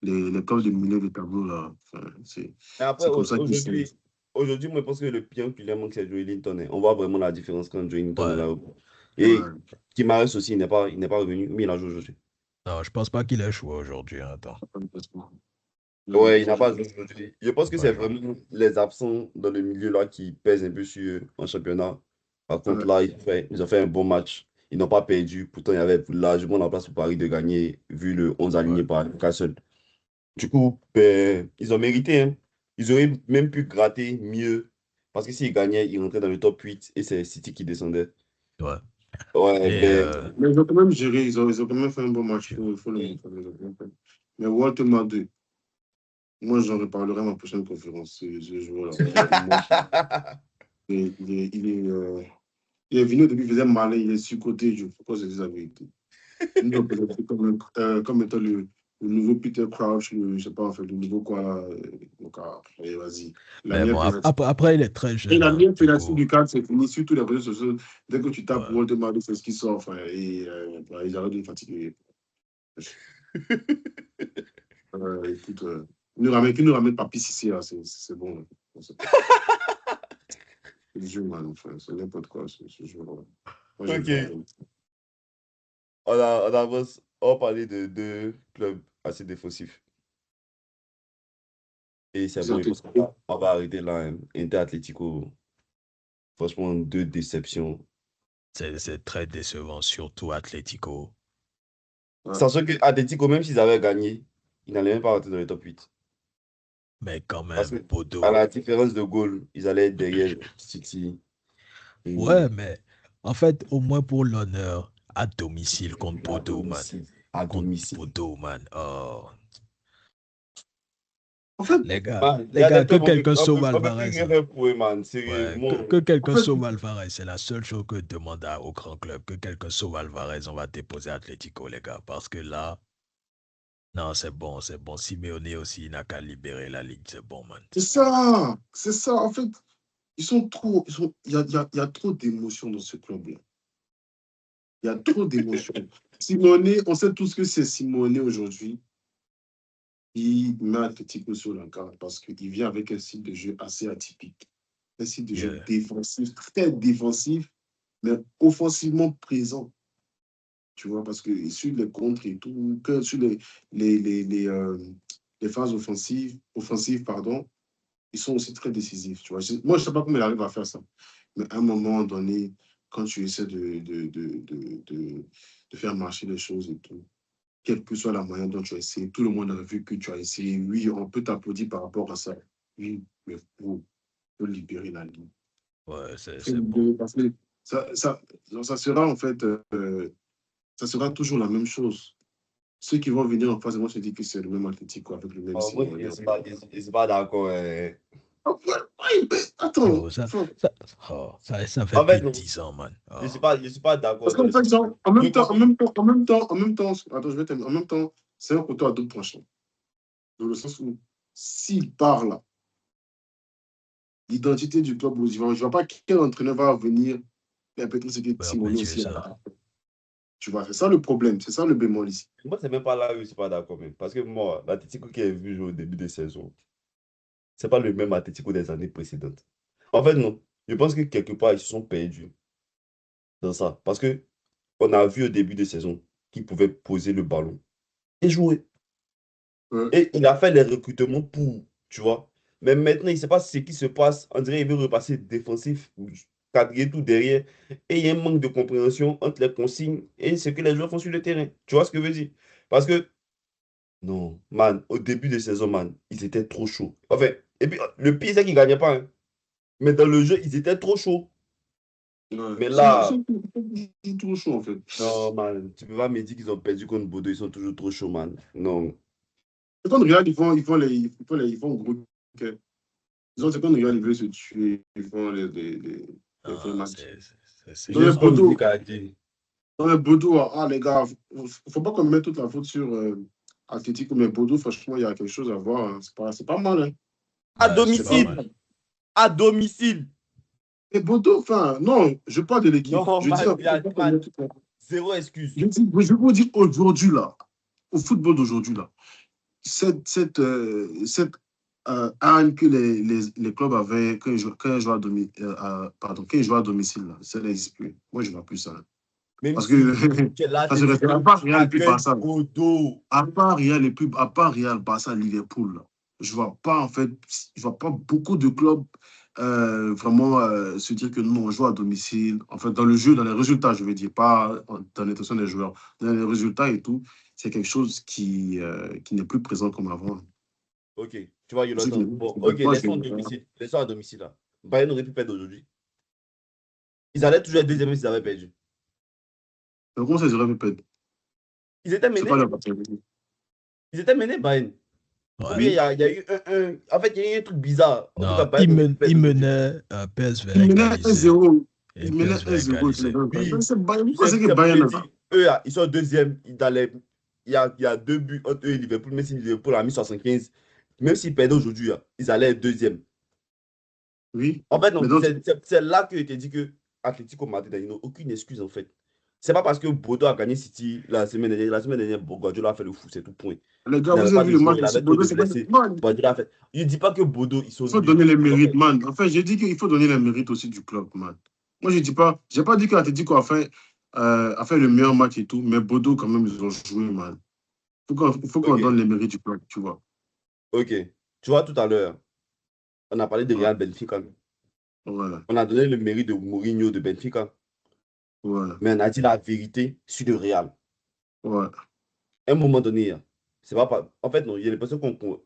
Les clubs de milieu de tableau, là, enfin, Mais après, c'est comme ça qu'ils sont. aujourd'hui, moi, je pense que le pire qui lui manque, c'est Joe Linton, hein. On voit vraiment la différence quand Joe Linton est Ouais. là. Et Ouais. Guimaraes aussi, il n'est pas revenu, mais il a joué aujourd'hui. Non, je pense pas qu'il ait joué aujourd'hui, hein. Attends. Ouais, il n'a pas joué aujourd'hui. Je pense Il a que pas c'est joué. vraiment les absents dans le milieu là qui pèsent un peu sur eux en championnat. Par contre, Ouais. là, ils ont fait un bon match. Ils n'ont pas perdu. Pourtant, il y avait largement la place pour Paris de gagner, vu le 11 Ouais. aligné par Newcastle. Du coup, ben, ils ont mérité, hein. Ils auraient même pu gratter mieux. Parce que s'ils gagnaient, ils rentraient dans le top 8 et c'est City qui descendait. Ouais. Ouais, Et ben, Mais ils ont quand même géré, ils ont quand même fait un bon match. tu- Faut le montrer. Ils ont quand même fait. Mais Walter Madu, moi, j'en reparlerai à ma prochaine conférence, ce joueur-là. Pour moi, il est venu au début, il faisait malin, il est surcoté, je faut se dire la vérité. Nous, on peut le comme, comme étant le nouveau Peter Crouch, je sais pas, en fait, le nouveau quoi, là. Donc, allez, vas-y. La mais meilleure bon, pénalité. après, il est très Et jeune, la hein. meilleure Du pénalité coup, du cadre, c'est fini. Sur tous les réseaux sociaux, dès que tu tapes ouais. Walter Madu, c'est ce qui sort. Enfin, et ils arrêtent de me fatiguer. Écoute, qui nous ramène Papi Cissé, là, c'est bon. Là. C'est le jeu, man, enfin, c'est n'importe quoi, ce jeu-là. Moi, j'aime pas. ok. On avance. On va parler de deux clubs assez défensifs. Et c'est Ils ont bon, je été- pense qu'on va arrêter là, hein. Inter Atlético, franchement, deux déceptions. C'est très décevant, surtout Atlético. Ouais. Sachant que Atlético, même s'ils avaient gagné, ils n'allaient même pas rentrer dans le top 8. Mais quand Parce même, que, à Bodo. la différence de goal, ils allaient être derrière City. Ouais, Et mais en fait, au moins pour l'honneur, à domicile contre à Bodo, man. domicile. À Contre domicile. Bodo, man. Oh. En fait, Man, il y Les a des gars, que clubs, quelqu'un sauve on peut plus Alvarez, rien hein. faire pour eux, man. Ouais, Sérieusement. que en quelqu'un fait, sauve Alvarez, c'est la seule chose que je demande au grand club. Que quelqu'un sauve Alvarez, on va déposer Atlético, les gars. Parce que là, non, c'est bon, c'est bon. Simeone aussi, il n'a qu'à libérer la ligue, c'est bon, man. c'est ça. C'est ça. En fait, ils sont trop. Il y a trop d'émotions dans ce club-là. Il y a trop d'émotions. Simone, on sait tous que c'est Simone aujourd'hui. Il met Atletico sur la carte parce qu'il vient avec un style de jeu assez atypique. Un style de jeu Yeah. défensif, très défensif, mais offensivement présent. Tu vois, parce que sur les contres et tout, que sur les, les, les, euh, les phases offensives, pardon, ils sont aussi très décisifs. Tu vois. Moi, je ne sais pas comment il arrive à faire ça. Mais à un moment donné, quand tu essaies de faire marcher les choses et tout, quelle que soit la moyenne dont tu as essayé, tout le monde a vu que tu as essayé. Oui, on peut t'applaudir par rapport à ça. Oui, mais faut libérer la ligne. Ouais, Faut c'est bon. libérer parce que ça sera en fait, ça sera toujours la même chose. Ceux qui vont venir en face, moi, je dis que c'est le même Atlético avec le même Moi, Simone. je suis pas d'accord. Ah, ouais, ouais, mais attends, Yo, faut- ça fait En fait, plus de non, 10 ans, man. je Oh. suis pas, je suis pas d'accord parce dans qu'en le fait, sens où genre, je pense en même temps, attends, je vais terminer. En même temps, c'est un couteau à double tranchant. Dans le sens où, s'il parle, l'identité du club, je ne vois pas quel entraîneur va venir répéter ce que Simone Perpétuer aussi ça. a. Tu vois, c'est ça le problème, c'est ça le bémol ici. moi, c'est même pas là où je suis pas d'accord. Même. Parce que moi, l'Atletico qui est vu jouer au début de saison, c'est pas le même Atletico des années précédentes. En fait, non. Je pense que quelque part, ils se sont perdus dans ça. Parce que on a vu au début de saison qu'il pouvait poser le ballon et jouer. Ouais. Et il a fait les recrutements pour, tu vois. Mais maintenant, il ne sait pas ce qui se passe. On dirait qu'il veut repasser défensif, cadrer tout derrière. Et il y a un manque de compréhension entre les consignes et ce que les joueurs font sur le terrain. Tu vois ce que je veux dire? Parce que, non, man, au début de saison, man, ils étaient trop chauds. Enfin, et puis, le pire, c'est qu'ils ne gagnaient pas, hein. Mais dans le jeu, ils étaient trop chauds. Ouais. Mais Ils là, sont toujours chauds, en fait. non, man, tu peux pas me dire qu'ils ont perdu contre Bordeaux. Ils sont toujours trop chauds, man. Non. Et quand Real, ils font gros. Ok. Disons, c'est quand Real, ils veulent se tuer, ils font les fins Non, matchs. c'est Dans les Juste comme gênant. Bordeaux, Nick a dit. les gars, faut pas qu'on mette toute la faute sur Atlético, mais Bordeaux, franchement, il y a quelque chose à voir. Hein. C'est pas mal. Hein. À Ouais, c'est pas domicile. mal. À domicile. Et Bordeaux, enfin, non, je parle de l'équipe. Non, Je dis, man, faut pas qu'on man, mette toute la- zéro excuse. je vous dis aujourd'hui, là, au football d'aujourd'hui, là, cette haine que les clubs avaient quand ils jouaient à domicile, là, ça n'existe plus. Moi, je ne vois plus ça. Là. Même Parce que si tu es ça se refait. À l'Atlético part Real et puis accueille Barça, Bordeaux. à part Real, Barça, Liverpool, là, je ne vois pas, en fait, je vois pas beaucoup de clubs vraiment se dire que nous, on joue à domicile. En fait, dans le jeu, dans les résultats, je veux dire, pas dans l'intention des joueurs. Dans les résultats et tout, c'est quelque chose qui n'est plus présent comme avant. Ok, tu vois, Je Jonathan. dis, Bon, ok, moi, laissons à domicile. Laissons à domicile, là. Bayern aurait pu perdre aujourd'hui. Ils allaient toujours être deuxième même s'ils avaient perdu. comment ça, je répète? Ils étaient C'est pas menés. la partie. Ils étaient menés, Bayern. Ou Ouais. bien Oui. il y a eu un. En fait, il y a eu un truc bizarre. En tout cas, Non, Bayern aurait pu il perdre aujourd'hui. menait, PSV a Il menait égalisé. 1-0. Et Il menait PSV a 1-0. égalisé. Oui, C'est Bayern. tu Pourquoi sais, c'est que c'est pour te Bayern dire, eux, ils sont deuxième. Il y a deux buts entre eux et Liverpool. Même si Liverpool a mis 75, même s'ils perdaient aujourd'hui, ils allaient être deuxième. Oui. En fait, Mais non, donc, c'est là que je t'ai dit que Atlético Madrid, ils n'ont aucune excuse, en fait. C'est pas parce que Bordeaux a gagné City la semaine dernière. La semaine dernière, Guardiola a fait le fou, c'est tout point. les Il gars, n'avait vous pas avez vu de le joueurs, match il de avait trop Bordeaux. de C'est pas blessés. man. Guardiola a fait. Je ne dis pas que Bordeaux, ils sont Il faut nuls. donner les mérites, man. Enfin, j'ai dit qu'il faut donner les mérites aussi du club, man. Moi, je dis pas, j'ai pas dit qu'Atletico a fait le meilleur match et tout, mais Bordeaux, quand même, ils ont joué, man. Il faut qu'on donne Ok, les mérites du club, tu vois. ok. Tu vois, tout à l'heure, on a parlé de Ouais, Real Benfica. ouais, On a donné le mérite de Mourinho de Benfica. ouais, Mais on a dit la vérité sur le Real. ouais. À un moment donné, c'est pas. En fait, non, il y a des personnes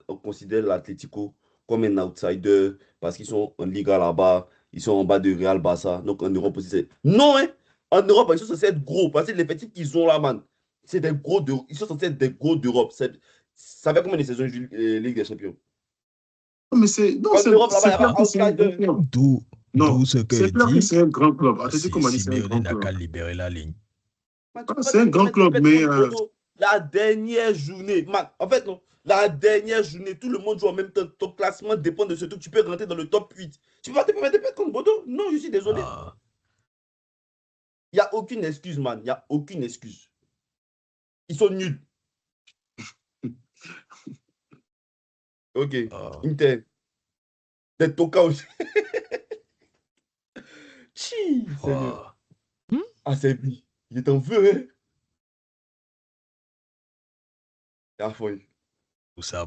on considère l'Atlético comme un outsider parce qu'ils sont en Liga là-bas, ils sont en bas de Real Barça. Donc en Europe aussi, c'est. Non, hein! En Europe, ils sont censés être gros parce que l'effectif qu'ils ont là, man, c'est des gros de. Ils sont censés être des gros d'Europe. Ça fait combien de saisons Ligue des Champions? Non, mais c'est, non, En Europe, là-bas, il n'y c'est a clair pas que c'est un grand outsider. club. D'où Non, ce que c'est clair que dit, c'est un grand club. Atletico Madrid, c'est un Simeone grand n'a qu'à club. libérer la ligne. Man, tu Ah, peux pas c'est te un grand permettre de club, perdre mais contre Bordeaux. La dernière journée, man, en fait, non. La dernière journée, tout le monde joue en même temps. Ton classement dépend de ce que tu peux rentrer dans le top 8. Tu peux pas te permettre de perdre contre Bordeaux? Non, je suis désolé. Ah, Il n'y a aucune excuse, man. Il n'y a aucune excuse. Ils sont nuls. Ok. ah, Inter. Des tokas aussi. Chi, Seigneur. ah. Hmm? Ah, c'est lui. Il est en feu, hein. Ah, foi.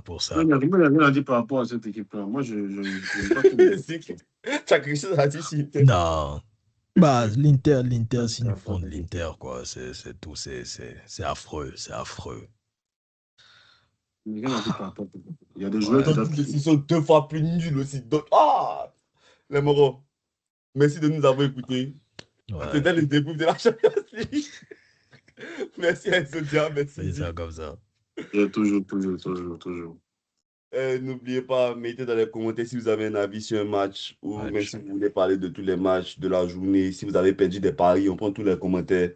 Pour il ça. n'y a rien à dire par rapport à cette équipe-là. Moi, je n'aime pas tout. C'est que- tu as quelque chose à dire sur Inter. Non. Bah, l'Inter, s'ils nous font de l'Inter, quoi, c'est tout, c'est affreux, c'est affreux. Il n'y a rien à dire par rapport à tout. Il y a des joueurs qui Ouais, D'autres doivent. ils sont deux fois plus nuls aussi. Ah, les morons. Merci de nous avoir écoutés. ouais, C'était le début de la Champions League. Merci à Sodia, merci. c'est ça comme ça. Il y a toujours. N'oubliez pas, mettez dans les commentaires si vous avez un avis sur un match ou même Match. si vous voulez parler de tous les matchs de la journée. Si vous avez perdu des paris, on prend tous les commentaires.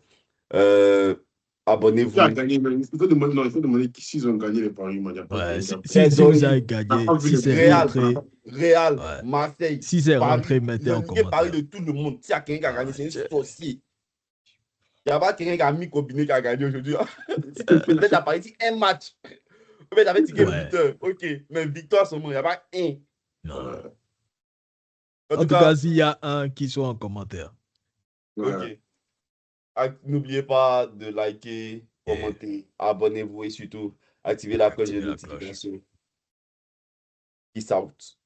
Euh, Qui a Abonnez-vous. gagné? Il faut demander s'ils ont gagné les paris. Il n'y a pas Ouais, gagné. si vous avez On n'a gagné, pas vu si les c'est vidéos. Real, rentré, Real, ouais. Marseille, Si c'est rentré, Paris. mettez en Lisez paris de commentaire. tout le monde. S'il y a quelqu'un qui a gagné, Ah, c'est un sorcier. Il n'y a pas quelqu'un qui a mis combiné qui a gagné aujourd'hui. Peut-être à Paris, c'est un match. Peut-être avec ticket ouais, buteur. Ok, mais victoire seulement, il n'y a pas un. non. En En tout tout cas, cas, s'il y a un qui soit en commentaire. ok. N'oubliez pas de liker, Et commenter, abonnez-vous et surtout activez la cloche de activez la cloche. notification. Peace out.